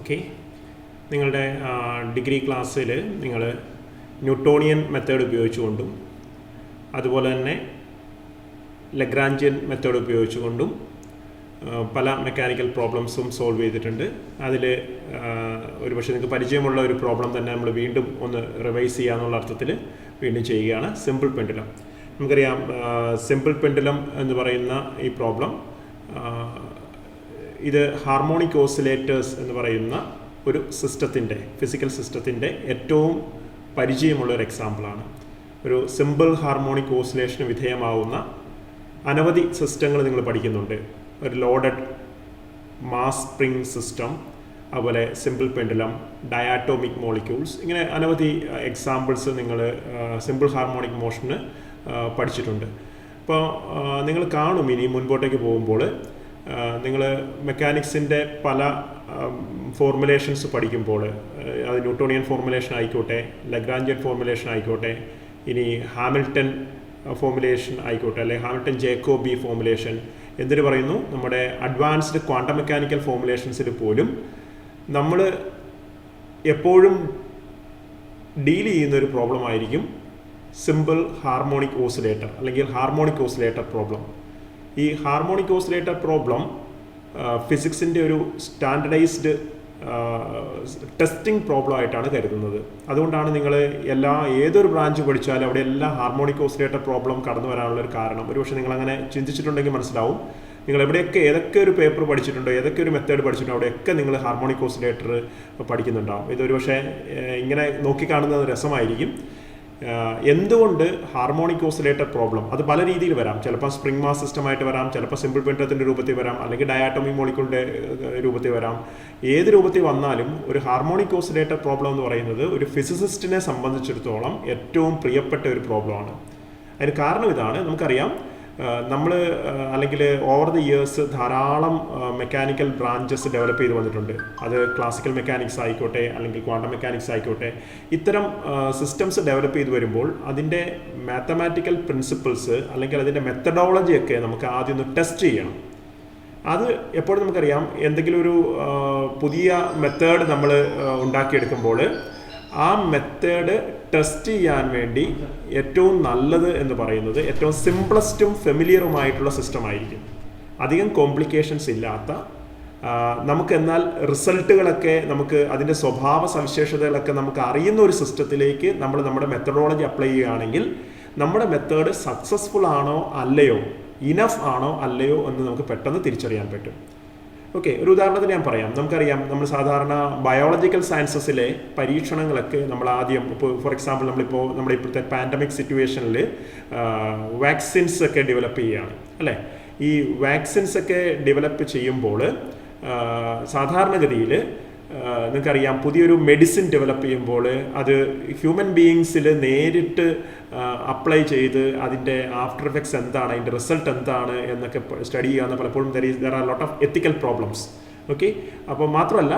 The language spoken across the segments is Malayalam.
ഓക്കെ, നിങ്ങളുടെ ഡിഗ്രി ക്ലാസ്സിൽ നിങ്ങൾ ന്യൂട്ടോണിയൻ മെത്തേഡ് ഉപയോഗിച്ചുകൊണ്ടും അതുപോലെ തന്നെ ലഗ്രാഞ്ചിയൻ മെത്തേഡ് ഉപയോഗിച്ചുകൊണ്ടും പല മെക്കാനിക്കൽ പ്രോബ്ലംസും സോൾവ് ചെയ്തിട്ടുണ്ട്. അതിൽ ഒരുപക്ഷെ നിങ്ങൾക്ക് പരിചയമുള്ള ഒരു പ്രോബ്ലം തന്നെ നമ്മൾ വീണ്ടും ഒന്ന് റിവൈസ് ചെയ്യാന്നുള്ള അർത്ഥത്തിൽ വീണ്ടും ചെയ്യുകയാണ്. Simple pendulum. നമുക്കറിയാം, സിമ്പിൾ പെൻഡുലം എന്ന് പറയുന്ന ഈ പ്രോബ്ലം ഇത് ഹാർമോണിക് ഓസിലേറ്റേഴ്സ് എന്ന് പറയുന്ന ഒരു സിസ്റ്റത്തിൻ്റെ, ഫിസിക്കൽ സിസ്റ്റത്തിൻ്റെ ഏറ്റവും പരിചയമുള്ള ഒരു എക്സാമ്പിളാണ്. ഒരു സിമ്പിൾ ഹാർമോണിക് ഓസിലേഷന് വിധേയമാവുന്ന അനവധി സിസ്റ്റങ്ങൾ നിങ്ങൾ പഠിക്കുന്നുണ്ട്. ഒരു ലോഡഡ് മാസ് സ്പ്രിംഗ് സിസ്റ്റം, അതുപോലെ സിമ്പിൾ പെൻഡുലം, ഡയാറ്റോമിക് മോളിക്യൂൾസ്, ഇങ്ങനെ അനവധി എക്സാമ്പിൾസ് നിങ്ങൾ സിമ്പിൾ ഹാർമോണിക് മോഷന് പഠിച്ചിട്ടുണ്ട്. അപ്പോൾ നിങ്ങൾ കാണും ഇനി മുൻപോട്ടേക്ക് പോകുമ്പോൾ നിങ്ങൾ മെക്കാനിക്സിൻ്റെ പല ഫോർമുലേഷൻസ് പഠിക്കുമ്പോൾ, അത് ന്യൂട്ടോണിയൻ ഫോർമുലേഷൻ ആയിക്കോട്ടെ, ലഗ്രാഞ്ചിയൻ ഫോർമുലേഷൻ ആയിക്കോട്ടെ, ഇനി ഹാമിൽട്ടൺ ഫോർമുലേഷൻ ആയിക്കോട്ടെ, അല്ലെങ്കിൽ ഹാമിൽട്ടൺ ജേക്കോബി ഫോർമുലേഷൻ എന്തിനു പറയുന്നു, നമ്മുടെ അഡ്വാൻസ്ഡ് ക്വാണ്ടം മെക്കാനിക്കൽ ഫോർമുലേഷൻസിൽ പോലും നമ്മൾ എപ്പോഴും ഡീൽ ചെയ്യുന്ന ഒരു പ്രോബ്ലം ആയിരിക്കും സിമ്പിൾ ഹാർമോണിക് ഓസിലേറ്റർ അല്ലെങ്കിൽ ഹാർമോണിക് ഓസിലേറ്റർ പ്രോബ്ലം. ഈ ഹാർമോണിക് ഓസിലേറ്റർ പ്രോബ്ലം ഫിസിക്സിൻ്റെ ഒരു സ്റ്റാൻഡർഡൈസ്ഡ് ടെസ്റ്റിംഗ് പ്രോബ്ലം ആയിട്ടാണ് കരുതുന്നത്. അതുകൊണ്ടാണ് നിങ്ങൾ ഏതൊരു ബ്രാഞ്ച് പഠിച്ചാലും അവിടെ എല്ലാ ഹാർമോണിക് ഓസിലേറ്റർ പ്രോബ്ലം കടന്നു വരാനുള്ളൊരു കാരണം. ഒരുപക്ഷെ നിങ്ങളങ്ങനെ ചിന്തിച്ചിട്ടുണ്ടെങ്കിൽ മനസ്സിലാവും, നിങ്ങൾ ഏതൊക്കെ ഒരു പേപ്പർ പഠിച്ചിട്ടുണ്ടോ, ഏതൊക്കെ ഒരു മെത്തേഡ് പഠിച്ചിട്ടുണ്ടോ, അവിടെയൊക്കെ നിങ്ങൾ ഹാർമോണിക് ഓസിലേറ്റർ പഠിക്കുന്നുണ്ടാവും. ഇതൊരു പക്ഷേ ഇങ്ങനെ നോക്കിക്കാണുന്നത് രസമായിരിക്കും. എന്തുകൊണ്ട് ഹാർമോണിക് ഓസിലേറ്റർ പ്രോബ്ലം, അത് പല രീതിയിൽ വരാം. ചിലപ്പോൾ സ്പ്രിംഗ് മാസ് സിസ്റ്റമായിട്ട് വരാം, ചിലപ്പോൾ സിമ്പിൾ പെൻഡുലത്തിൻ്റെ രൂപത്തിൽ വരാം, അല്ലെങ്കിൽ ഡയാറ്റോമിക് മോളിക്യൂളിൻ്റെ രൂപത്തിൽ വരാം. ഏത് രൂപത്തിൽ വന്നാലും ഒരു ഹാർമോണിക് ഓസിലേറ്റർ പ്രോബ്ലം എന്ന് പറയുന്നത് ഒരു ഫിസിസിസ്റ്റിനെ സംബന്ധിച്ചിടത്തോളം ഏറ്റവും പ്രിയപ്പെട്ട ഒരു പ്രോബ്ലമാണ്. അതിന് കാരണം ഇതാണ്. നമുക്കറിയാം, നമ്മൾ അല്ലെങ്കിൽ ഓവർ ദി ഇയേഴ്സ് ധാരാളം മെക്കാനിക്കൽ ബ്രാഞ്ചസ് ഡെവലപ്പ് ചെയ്ത് വന്നിട്ടുണ്ട്. അത് ക്ലാസിക്കൽ മെക്കാനിക്സ് ആയിക്കോട്ടെ, അല്ലെങ്കിൽ ക്വാണ്ടം മെക്കാനിക്സ് ആയിക്കോട്ടെ. ഇത്തരം സിസ്റ്റംസ് ഡെവലപ്പ് ചെയ്ത് വരുമ്പോൾ അതിൻ്റെ മാത്തമാറ്റിക്കൽ പ്രിൻസിപ്പിൾസ് അല്ലെങ്കിൽ അതിൻ്റെ മെത്തഡോളജിയൊക്കെ നമുക്ക് ആദ്യം ഒന്ന് ടെസ്റ്റ് ചെയ്യണം. അത് എപ്പോഴും നമുക്കറിയാം, എന്തെങ്കിലും ഒരു പുതിയ മെത്തേഡ് നമ്മൾ ഉണ്ടാക്കിയെടുക്കുമ്പോൾ ആ മെത്തേഡ് ടെസ്റ്റ് ചെയ്യാൻ വേണ്ടി ഏറ്റവും നല്ലത് എന്ന് പറയുന്നത് ഏറ്റവും സിംപ്ലസ്റ്റും ഫെമിലിയറുമായിട്ടുള്ള സിസ്റ്റം ആയിരിക്കും. അധികം കോംപ്ലിക്കേഷൻസ് ഇല്ലാത്ത, നമുക്ക് എന്നാൽ റിസൾട്ടുകളൊക്കെ നമുക്ക് അതിൻ്റെ സ്വഭാവ സവിശേഷതകളൊക്കെ നമുക്ക് അറിയുന്ന ഒരു സിസ്റ്റത്തിലേക്ക് നമ്മൾ നമ്മുടെ മെത്തഡോളജി അപ്ലൈ ചെയ്യുകയാണെങ്കിൽ നമ്മുടെ മെത്തേഡ് സക്സസ്ഫുൾ ആണോ അല്ലയോ, ഇനഫ് ആണോ അല്ലയോ എന്ന് നമുക്ക് പെട്ടെന്ന് തിരിച്ചറിയാൻ പറ്റും. ഓക്കെ, ഒരു ഉദാഹരണത്തിന് ഞാൻ പറയാം. നമുക്കറിയാം, നമ്മൾ സാധാരണ ബയോളജിക്കൽ സയൻസസിലെ പരീക്ഷണങ്ങളൊക്കെ നമ്മൾ ആദ്യം, ഇപ്പോൾ ഫോർ എക്സാമ്പിൾ നമ്മുടെ ഇപ്പോഴത്തെ പാൻഡമിക് സിറ്റുവേഷനിൽ വാക്സിൻസ് ഒക്കെ ഡെവലപ്പ് ചെയ്യുകയാണ് അല്ലേ. ഈ വാക്സിൻസ് ഒക്കെ ഡെവലപ്പ് ചെയ്യുമ്പോൾ സാധാരണഗതിയിൽ നിങ്ങൾക്കറിയാം, പുതിയൊരു മെഡിസിൻ ഡെവലപ്പ് ചെയ്യുമ്പോൾ അത് ഹ്യൂമൻ ബീയിങ്സിൽ നേരിട്ട് അപ്ലൈ ചെയ്ത് അതിൻ്റെ ആഫ്റ്റർ എഫക്ട്സ് എന്താണ്, അതിൻ്റെ റിസൾട്ട് എന്താണ് എന്നൊക്കെ സ്റ്റഡി ചെയ്യാവുന്ന പലപ്പോഴും there are lot of ethical problems. Okay, അപ്പോൾ മാത്രമല്ല,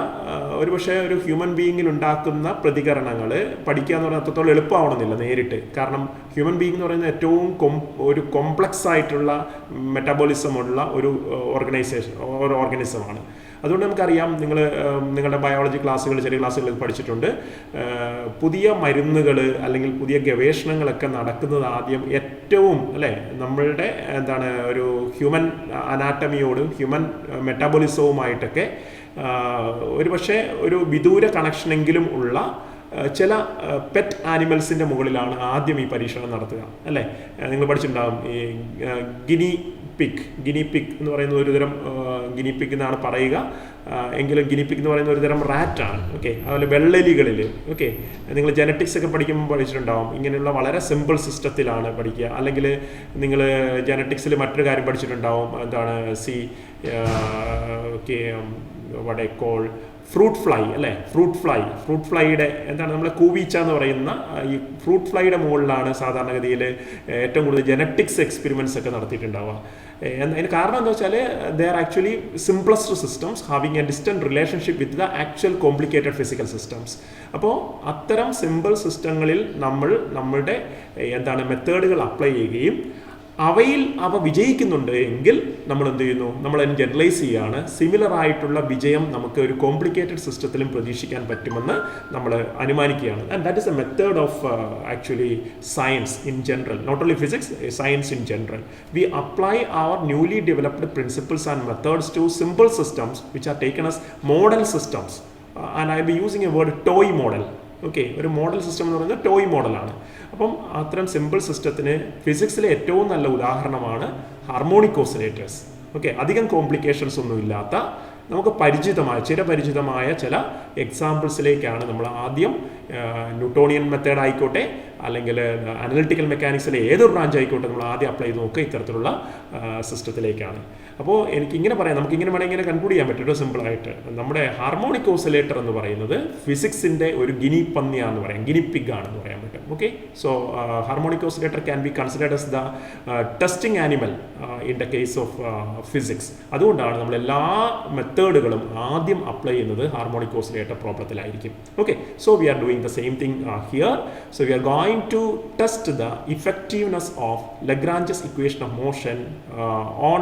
ഒരുപക്ഷെ ഒരു ഹ്യൂമൻ ബീയിങ്ങിൽ ഉണ്ടാക്കുന്ന പ്രതികരണങ്ങൾ പഠിക്കുക എന്ന് പറഞ്ഞാൽ അത്രത്തോളം എളുപ്പമാവണമെന്നില്ല നേരിട്ട്. കാരണം ഹ്യൂമൻ ബീയിങ് എന്ന് പറയുന്നത് ഏറ്റവും ഒരു കോംപ്ലക്സ് ആയിട്ടുള്ള മെറ്റബോളിസമുള്ള ഒരു ഓർഗനിസമാണ്. അതുകൊണ്ട് നമുക്കറിയാം, നിങ്ങളുടെ ബയോളജി ക്ലാസ്സുകൾ, ചെറിയ ക്ലാസ്സുകളിൽ പഠിച്ചിട്ടുണ്ട്, പുതിയ മരുന്നുകൾ അല്ലെങ്കിൽ പുതിയ ഗവേഷണങ്ങളൊക്കെ നടക്കുന്നത് ആദ്യം ഏറ്റവും നമ്മളുടെ ഒരു ഹ്യൂമൻ അനാറ്റമിയോടും ഹ്യൂമൻ മെറ്റാബോളിസവുമായിട്ടൊക്കെ ഒരുപക്ഷെ ഒരു വിദൂര കണക്ഷനെങ്കിലും ഉള്ള ചില പെറ്റ് ആനിമൽസിൻ്റെ മുകളിലാണ് ആദ്യം ഈ പരീക്ഷണം നടത്തുക അല്ലേ. നിങ്ങൾ പഠിച്ചിട്ടുണ്ടാകും, ഈ ഗിനി പിഗ് എന്ന് പറയുന്ന ഒരുതരം ഗിനി പിഗ് എന്നാണ് പറയുക, എങ്കിലും ഗിനി പിഗ് എന്ന് പറയുന്ന ഒരുതരം റാറ്റാണ്. ഓക്കെ, അതുപോലെ വെള്ളെലികളിൽ നിങ്ങൾ ജനറ്റിക്സ് ഒക്കെ പഠിക്കുമ്പോൾ പഠിച്ചിട്ടുണ്ടാവും, ഇങ്ങനെയുള്ള വളരെ സിമ്പിൾ സിസ്റ്റത്തിലാണ് പഠിക്കുക. അല്ലെങ്കിൽ നിങ്ങൾ ജനറ്റിക്സിൽ മറ്റൊരു കാര്യം പഠിച്ചിട്ടുണ്ടാവും, what I call fruit fly അല്ലേ. ഫ്രൂട്ട് ഫ്ലൈയുടെ നമ്മളെ കൂവീച്ച എന്ന് പറയുന്ന ഈ ഫ്രൂട്ട് ഫ്ലൈയുടെ മുകളിലാണ് സാധാരണഗതിയിൽ ഏറ്റവും കൂടുതൽ ജനറ്റിക്സ് എക്സ്പെരിമെൻറ്റ്സ് ഒക്കെ നടത്തിയിട്ടുണ്ടാവുക. അതിന് കാരണം എന്താ വെച്ചാൽ they are actually simplest systems having A distant relationship with the actual complicated physical systems. അപ്പോൾ അത്തരം സിമ്പിൾ സിസ്റ്റങ്ങളിൽ നമ്മളുടെ മെത്തേഡുകൾ അപ്ലൈ ചെയ്യുകയും അവയിൽ അവ വിജയിക്കുന്നുണ്ട് എങ്കിൽ നമ്മൾ എന്ത് ചെയ്യുന്നു, നമ്മൾ അതിന് ജനറലൈസ് ചെയ്യുകയാണ്. സിമിലർ ആയിട്ടുള്ള വിജയം നമുക്ക് ഒരു കോംപ്ലിക്കേറ്റഡ് സിസ്റ്റത്തിലും പ്രതീക്ഷിക്കാൻ പറ്റുമെന്ന് നമ്മൾ അനുമാനിക്കുകയാണ്. And that is a method of actually science in general, not only physics, science in general. We apply our newly developed principles and methods to simple systems which are taken as model systems. And I be using a word toy model. Okay, ഒരു മോഡൽ സിസ്റ്റം എന്ന് പറയുന്നത് ടോയ് മോഡലാണ്. അപ്പം അത്തരം സിമ്പിൾ സിസ്റ്റത്തിന് ഫിസിക്സിലെ ഏറ്റവും നല്ല ഉദാഹരണമാണ് ഹാർമോണിക് ഓസിലേറ്റേഴ്സ്. ഓക്കെ, അധികം കോംപ്ലിക്കേഷൻസ് ഒന്നും ഇല്ലാത്ത നമുക്ക് ചിരപരിചിതമായ ചില എക്സാമ്പിൾസിലേക്കാണ് നമ്മൾ ആദ്യം ന്യൂട്ടോണിയൻ മെത്തേഡ് ആയിക്കോട്ടെ അല്ലെങ്കിൽ അനലിറ്റിക്കൽ മെക്കാനിക്സിലെ ഏതൊരു ബ്രാഞ്ച് ആയിക്കോട്ടെ നമ്മൾ ആദ്യം അപ്ലൈ ചെയ്ത് നോക്കുക ഇത്തരത്തിലുള്ള സിസ്റ്റത്തിലേക്കാണ്. അപ്പോൾ എനിക്കിങ്ങനെ പറയാം, നമുക്കിങ്ങനെ വേണമെങ്കിൽ ഇങ്ങനെ കൺക്ലൂഡ് ചെയ്യാൻ പറ്റും സിമ്പിളായിട്ട്. നമ്മുടെ ഹാർമോണിക് ഓസിലേറ്റർ എന്ന് പറയുന്നത് ഫിസിക്സിൻ്റെ ഒരു ഗിനി പന്നിയാണെന്ന് പറയാം, ഗിനി പിഗ് ആണെന്ന് പറയാൻ പറ്റും. Okay, so harmonic oscillator can be considered as the testing animal in the case of physics. അതുകൊണ്ടാണ് നമ്മൾ എല്ലാ മെത്തേഡുകളും ആദ്യം അപ്ലൈ ചെയ്യുന്നത് ഹാർമോണിക് ഓസിലേറ്റർ പ്രോബ്ലത്തിലായിരിക്കും. Okay, so we are doing the same thing here. So we are going to test the effectiveness of Lagrange's equation of motion on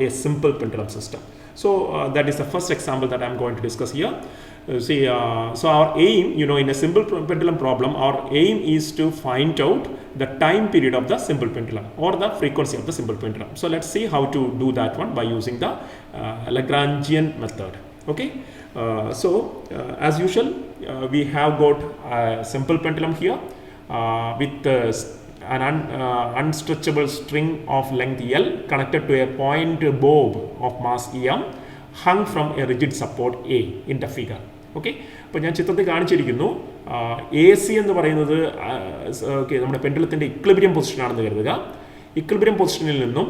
a simple pendulum system. So that is the first example that I am going to discuss here. So our aim, in a simple pendulum problem, our aim is to find out the time period of the simple pendulum or the frequency of the simple pendulum. So let's see how to do that one by using the Lagrangian method. Okay, as usual, we have got a simple pendulum here with an unstretchable string of length L connected to a point bob of mass M hung from a rigid support A in the figure. Okay, അപ്പോൾ ഞാൻ ചിത്രത്തിൽ കാണിച്ചിരിക്കുന്നു. എ സി എന്ന് പറയുന്നത് ഓക്കെ നമ്മുടെ പെൻഡുലത്തിൻ്റെ ഇക്വിലിബ്രിയം പൊസിഷനാണെന്ന് കരുതുക. ഇക്വിലിബ്രിയം പൊസിഷനിൽ നിന്നും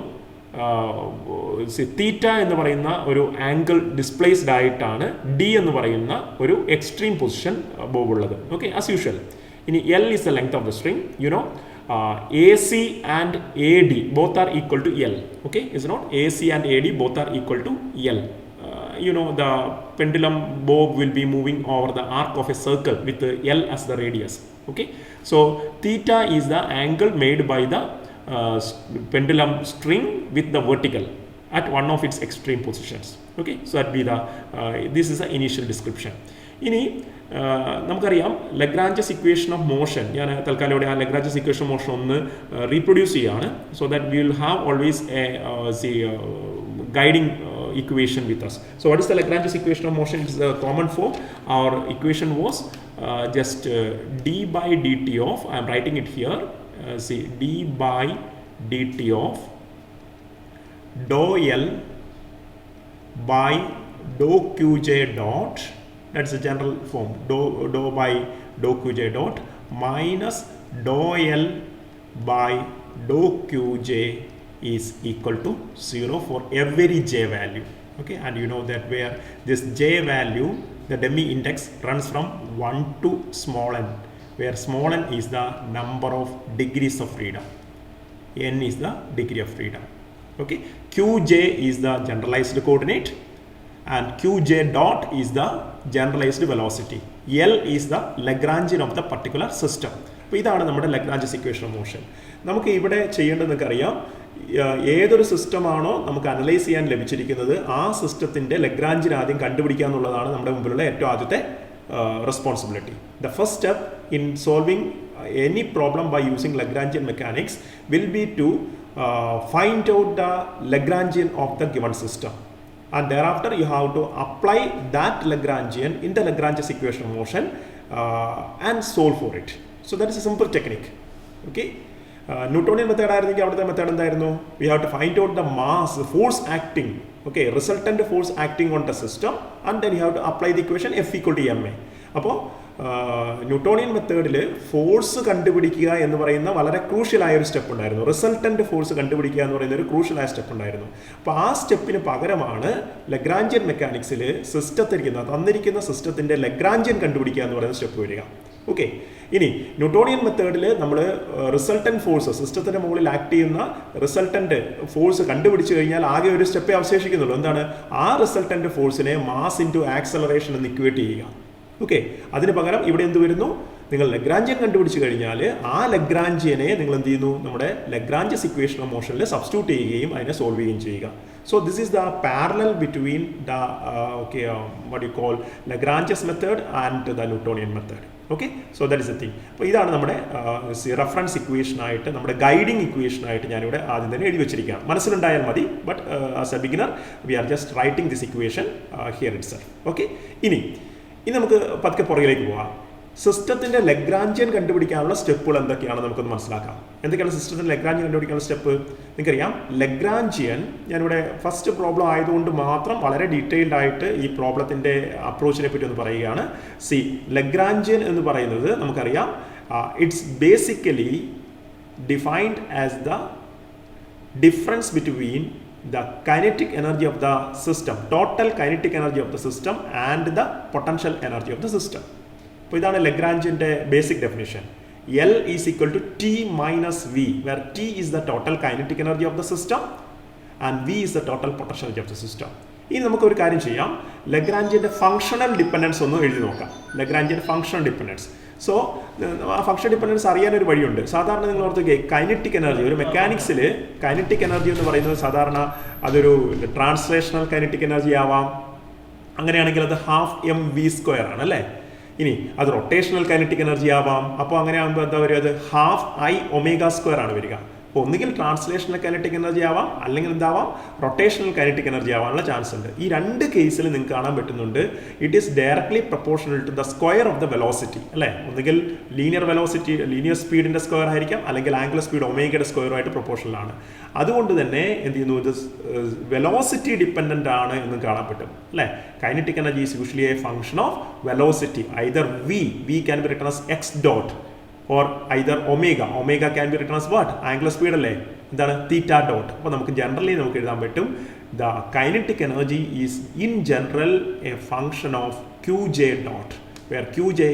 തീറ്റ എന്ന് പറയുന്ന ഒരു ആംഗിൾ ഡിസ്പ്ലേസ്ഡ് ആയിട്ടാണ് ഡി എന്ന് പറയുന്ന ഒരു എക്സ്ട്രീം പൊസിഷൻ ബോബ് ഉള്ളത്. Okay, as usual. ഇനി L is the length of the string. AC and AD both are equal to L. Okay, is not AC and AD both are equal to L. The pendulum bob will be moving over the arc of a circle with L as the radius. Okay, so theta is the angle made by the pendulum string with the vertical at one of its extreme positions. Okay, so that be the this is the initial description. ഇനി നമുക്കറിയാം ലഗ്രാഞ്ചസ് ഇക്വേഷൻ ഓഫ് മോഷൻ. ഞാൻ തൽക്കാലം ഇവിടെ ആ ലഗ്രാഞ്ചസ് ഇക്വേഷൻ ഓഫ് മോഷൻ ഒന്ന് റീപ്രൊഡ്യൂസ് ചെയ്യുകയാണ്. So that we will have always A guiding equation with us. So what is the Lagrange's equation of motion? It's the common form. Our equation was just d by dt of, I am writing it here, d by dt of dou L by dou qj dot, that's the general form, dou by dou qj dot minus dou L by dou qj is equal to 0 for every j value. Okay, and you know that where this j value, the dummy index runs from 1 to small n, where small n is the number of degrees of freedom, n is the degree of freedom. Okay, qj is the generalized coordinate and qj dot is the generalized velocity. L is the Lagrangian of the particular system. അപ്പോൾ ഇതാണ് നമ്മുടെ ലഗ്രാഞ്ചസ് ഇക്വേഷൻ ഓഫ് മോഷൻ. നമുക്ക് ഇവിടെ ചെയ്യേണ്ടത് നിങ്ങൾക്കറിയാം, ഏതൊരു സിസ്റ്റമാണോ നമുക്ക് അനലൈസ് ചെയ്യാൻ ലഭിച്ചിരിക്കുന്നത് ആ സിസ്റ്റത്തിൻ്റെ ലഗ്രാഞ്ചിൻ ആദ്യം കണ്ടുപിടിക്കുക എന്നുള്ളതാണ് നമ്മുടെ മുമ്പിലുള്ള ഏറ്റവും ആദ്യത്തെ responsibility. The first step in solving any problem by using Lagrangian mechanics will be to find out the Lagrangian of the given system. And thereafter you have to apply that Lagrangian in the Lagrange's equation of motion and solve for it. So that is a simple technique. Okay, Newtonian method ആയിരുന്നെങ്കിൽ അവിടുത്തെ മെത്തേഡ് എന്തായിരുന്നു? We have to find out the mass, the force acting, okay, resultant force acting on the system, and then you have to apply the equation F equal to ma. അപ്പോൾ ന്യൂട്ടോണിയൻ മെത്തേഡിൽ ഫോഴ്സ് കണ്ടുപിടിക്കുക എന്ന് പറയുന്ന വളരെ ക്രൂഷ്യലായ ഒരു സ്റ്റെപ്പ് ഉണ്ടായിരുന്നു. റിസൾട്ടൻ്റ് ഫോഴ്സ് കണ്ടുപിടിക്കുക എന്ന് പറയുന്ന ഒരു ക്രൂഷ്യലായ സ്റ്റെപ്പ് ഉണ്ടായിരുന്നു. അപ്പോൾ ആ സ്റ്റെപ്പിന് പകരമാണ് ലഗ്രാഞ്ചിയൻ മെക്കാനിക്സിൽ തന്നിരിക്കുന്ന സിസ്റ്റത്തിൻ്റെ ലഗ്രാഞ്ചിയൻ കണ്ടുപിടിക്കുക എന്ന് പറയുന്ന സ്റ്റെപ്പ് വരിക. ഓക്കെ, ഇനി ന്യൂട്ടോണിയൻ മെത്തേഡിൽ നമ്മൾ റിസൾട്ടൻ്റ് ഫോഴ്സ്, സിസ്റ്റത്തിൻ്റെ മുകളിൽ ആക്ട് ചെയ്യുന്ന റിസൾട്ടൻ്റ് ഫോഴ്സ് കണ്ടുപിടിച്ച് കഴിഞ്ഞാൽ ആകെ ഒരു സ്റ്റെപ്പേ അവശേഷിക്കുന്നുള്ളൂ. എന്താണ്? ആ റിസൾട്ടൻ്റ് ഫോഴ്സിനെ മാസ് ഇൻറ്റു ആക്സലറേഷൻ എന്ന് ഇക്വേറ്റ് ചെയ്യുക. ഓക്കെ, അതിന് പകരം ഇവിടെ എന്ത് വരുന്നു? നിങ്ങൾ ലഗ്രാഞ്ചിയൻ കണ്ടുപിടിച്ച് കഴിഞ്ഞാൽ ആ ലഗ്രാഞ്ചിയനെ നിങ്ങൾ എന്ത് ചെയ്യുന്നു, നമ്മുടെ ലഗ്രാഞ്ചസ് ഇക്വേഷൻ ഓഫ് മോഷനിൽ സബ്സ്റ്റിറ്റ്യൂട്ട് ചെയ്യുകയും അതിനെ സോൾവ് ചെയ്യുകയും ചെയ്യുക. So this is the parallel between the what you call Lagrange's method and the Newtonian method. Okay, so that is A thing. അപ്പോൾ ഇതാണ് നമ്മുടെ റെഫറൻസ് ഇക്വേഷനായിട്ട്, നമ്മുടെ ഗൈഡിങ് ഇക്വേഷനായിട്ട് ഞാനിവിടെ ആദ്യം തന്നെ എഴുതി വെച്ചിരിക്കുകയാണ്. മനസ്സിലുണ്ടായാൽ മതി. But as a beginner we are just writing this equation here itself. Okay, ഇനി നമുക്ക് പതുക്കെ പുറകിലേക്ക് പോകാം. സിസ്റ്റത്തിൻ്റെ ലഗ്രാഞ്ചിയൻ കണ്ടുപിടിക്കാനുള്ള സ്റ്റെപ്പുകൾ എന്തൊക്കെയാണ് നമുക്കൊന്ന് മനസ്സിലാക്കാം. എന്തൊക്കെയാണ് സിസ്റ്റത്തിൻ്റെ ലഗ്രാഞ്ചിയൻ കണ്ടുപിടിക്കാനുള്ള സ്റ്റെപ്പ്? നിങ്ങൾക്കറിയാം, ലഗ്രാഞ്ചിയൻ ഞാനിവിടെ ഫസ്റ്റ് പ്രോബ്ലം ആയതുകൊണ്ട് മാത്രം വളരെ ഡീറ്റെയിൽഡ് ആയിട്ട് ഈ പ്രോബ്ലത്തിൻ്റെ അപ്രോച്ചിനെ പറ്റി ഒന്ന് പറയുകയാണ്. സി, ലഗ്രാഞ്ചിയൻ എന്ന് പറയുന്നത് നമുക്കറിയാം, it's basically defined as the difference between the kinetic energy of the system, total kinetic energy of the system and the potential energy of the system. അപ്പോൾ ഇതാണ് ലഗ്രാഞ്ചിൻ്റെ basic definition. L is equal to T minus V, where T is the total kinetic energy of the system and V is the total potential energy of the system. ഇനി നമുക്കൊരു കാര്യം ചെയ്യാം, ലഗ്രാഞ്ചിൻ്റെ ഫങ്ഷണൽ ഡിപ്പെൻഡൻസ് ഒന്ന് എഴുതി നോക്കാം. ലഗ്രാഞ്ചിൻ്റെ ഫങ്ഷണൽ ഡിപ്പെൻഡൻസ്. സോ ആ ഫങ്ഷൻ ഡിപ്പെൻഡൻസ് അറിയാനൊരു വഴിയുണ്ട്. സാധാരണ നിങ്ങൾ ഓർത്ത് കൈനറ്റിക് എനർജി, ഒരു മെക്കാനിക്സിൽ കൈനറ്റിക് എനർജി എന്ന് പറയുന്നത് സാധാരണ അതൊരു ട്രാൻസ്ലേഷണൽ കൈനറ്റിക് എനർജി ആവാം. അങ്ങനെയാണെങ്കിൽ അത് ½ mv² ആണ് അല്ലേ. ഇനി അത് റൊട്ടേഷണൽ കൈനറ്റിക് എനർജി ആവാം. അപ്പോൾ അങ്ങനെ ആകുമ്പോൾ എന്താ വരിക, അത് ½I⍵² ആണ് വരിക. അപ്പോൾ ഒന്നുകിൽ ട്രാൻസ്ലേഷണൽ കൈനറ്റിക് എനർജി ആവാം, അല്ലെങ്കിൽ എന്താവാം, റൊട്ടേഷണൽ കൈനറ്റിക് എനർജി ആവാനുള്ള ചാൻസ് ഉണ്ട്. ഈ രണ്ട് കേസിൽ നിങ്ങൾക്ക് കാണാൻ പറ്റുന്നുണ്ട്, it is directly proportional to the square of the velocity അല്ലേ. ഒന്നുകിൽ ലീനിയർ വെലോസിറ്റി, ലീനിയർ സ്പീഡിൻ്റെ സ്ക്വയർ ആയിരിക്കാം, അല്ലെങ്കിൽ ആംഗുലർ സ്പീഡ് ഒമേഗയുടെ സ്ക്വയറുമായിട്ട് പ്രൊപ്പോർഷണൽ ആണ്. അതുകൊണ്ട് തന്നെ എന്ത് ചെയ്യുന്നു, ഇത് വെലോസിറ്റി ഡിപ്പെൻഡൻ്റ് ആണ് എന്ന് കാണാൻ പറ്റും അല്ലേ. Kinetic energy is usually A function of velocity. Either v can be written as x dot or either omega can be written as what, angular speed അല്ലേ, എന്താണ്, theta dot. അപ്പോൾ നമുക്ക് ജനറലി നമുക്ക് എഴുതാൻ പറ്റും, the kinetic energy is in general a function of qj dot, where qj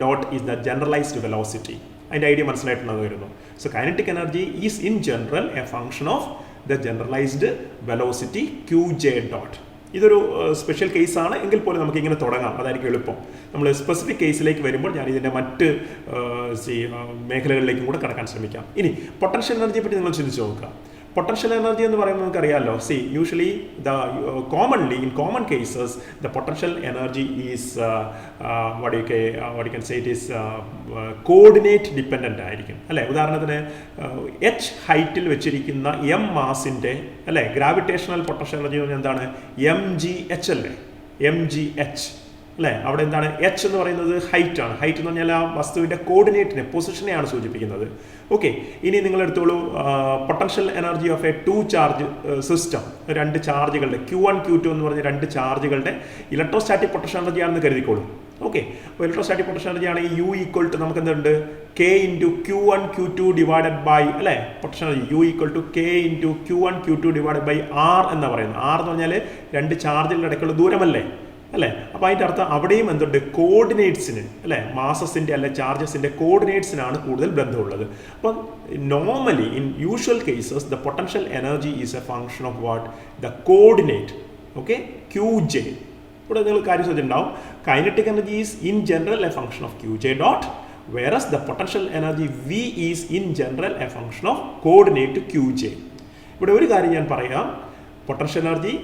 dot is the generalized velocity. അതിൻ്റെ ഐഡിയ മനസ്സിലായിട്ടുണ്ടെന്ന് വരുന്നു. So kinetic energy is in general a function of the generalized velocity qj dot. ഇതൊരു സ്പെഷ്യൽ കേസാണ് എങ്കിൽ പോലും നമുക്ക് ഇങ്ങനെ തുടങ്ങാം, അതായിരിക്കും എളുപ്പം. നമ്മൾ സ്പെസിഫിക് കേസിലേക്ക് വരുമ്പോൾ ഞാൻ ഇതിൻ്റെ മറ്റ് മേഖലകളിലേക്കും കൂടെ കടക്കാൻ ശ്രമിക്കാം. ഇനി പൊട്ടൻഷ്യൽ എനർജിയെ പറ്റി നിങ്ങൾ ചിന്തിച്ച് നോക്കുക. പൊട്ടൻഷ്യൽ എനർജി എന്ന് പറയുമ്പോൾ നമുക്കറിയാമല്ലോ, usually commonly in common cases the potential energy is what you can say it is coordinate dependent ആയിരിക്കും അല്ലേ. ഉദാഹരണത്തിന് h ഹൈറ്റിൽ വെച്ചിരിക്കുന്ന m മാസിൻ്റെ അല്ലേ ഗ്രാവിറ്റേഷണൽ പൊട്ടൻഷ്യൽ എനർജി എന്ന് പറഞ്ഞാൽ എന്താണ്, mgh അല്ലേ, mgh അല്ലേ. അവിടെ എന്താണ്, h എന്ന് പറയുന്നത് ഹൈറ്റ് ആണ്. ഹൈറ്റ് എന്ന് പറഞ്ഞാൽ ആ വസ്തുവിൻ്റെ കോർഡിനേറ്റിനെ, പൊസിഷനെയാണ് സൂചിപ്പിക്കുന്നത്. ഓക്കെ, ഇനി നിങ്ങൾ എടുത്തോളൂ potential energy of A 2 charge system. രണ്ട് ചാർജുകളുടെ Q1 Q2 എന്ന് പറഞ്ഞ രണ്ട് ചാർജുകളുടെ ഇലക്ട്രോസ്റ്റാറ്റിക് പൊട്ടൻഷ്യൽ എനർജി ആണെന്ന് കരുതിക്കോളൂ. ഓക്കെ, അപ്പോൾ ഇലക്ട്രോസ്റ്റാറ്റിക് പൊട്ടൻഷ്യൽ എനർജി ആണെങ്കിൽ U = നമുക്ക് എന്തുണ്ട്, K × Q1 Q2 divided by അല്ലേ, potential energy U = K × Q1 Q2 divided by R എന്ന് പറയുന്നത്. R എന്ന് പറഞ്ഞാൽ രണ്ട് ചാർജുകളുടെ ഇടയ്ക്കുള്ള ദൂരമല്ലേ അല്ലേ. അപ്പോൾ അതിൻ്റെ അർത്ഥം അവിടെയും എന്തുണ്ട്, കോർഡിനേറ്റ്സിന് അല്ലേ, മാസസിൻ്റെ അല്ലെ ചാർജസിൻ്റെ കോർഡിനേറ്റ്സിനാണ് കൂടുതൽ ബന്ധമുള്ളത്. അപ്പം normally in usual cases the potential energy is a function of what, the coordinate. Okay, QJ. ഇവിടെ നിങ്ങൾ കാര്യം ശ്രദ്ധിച്ചിട്ടുണ്ടാവും, kinetic energy is in general a function of QJ dot, whereas the potential energy V is in general a function of coordinate to QJ. ഇവിടെ ഒരു കാര്യം ഞാൻ പറയാം, പൊട്ടൻഷ്യൽ എനർജി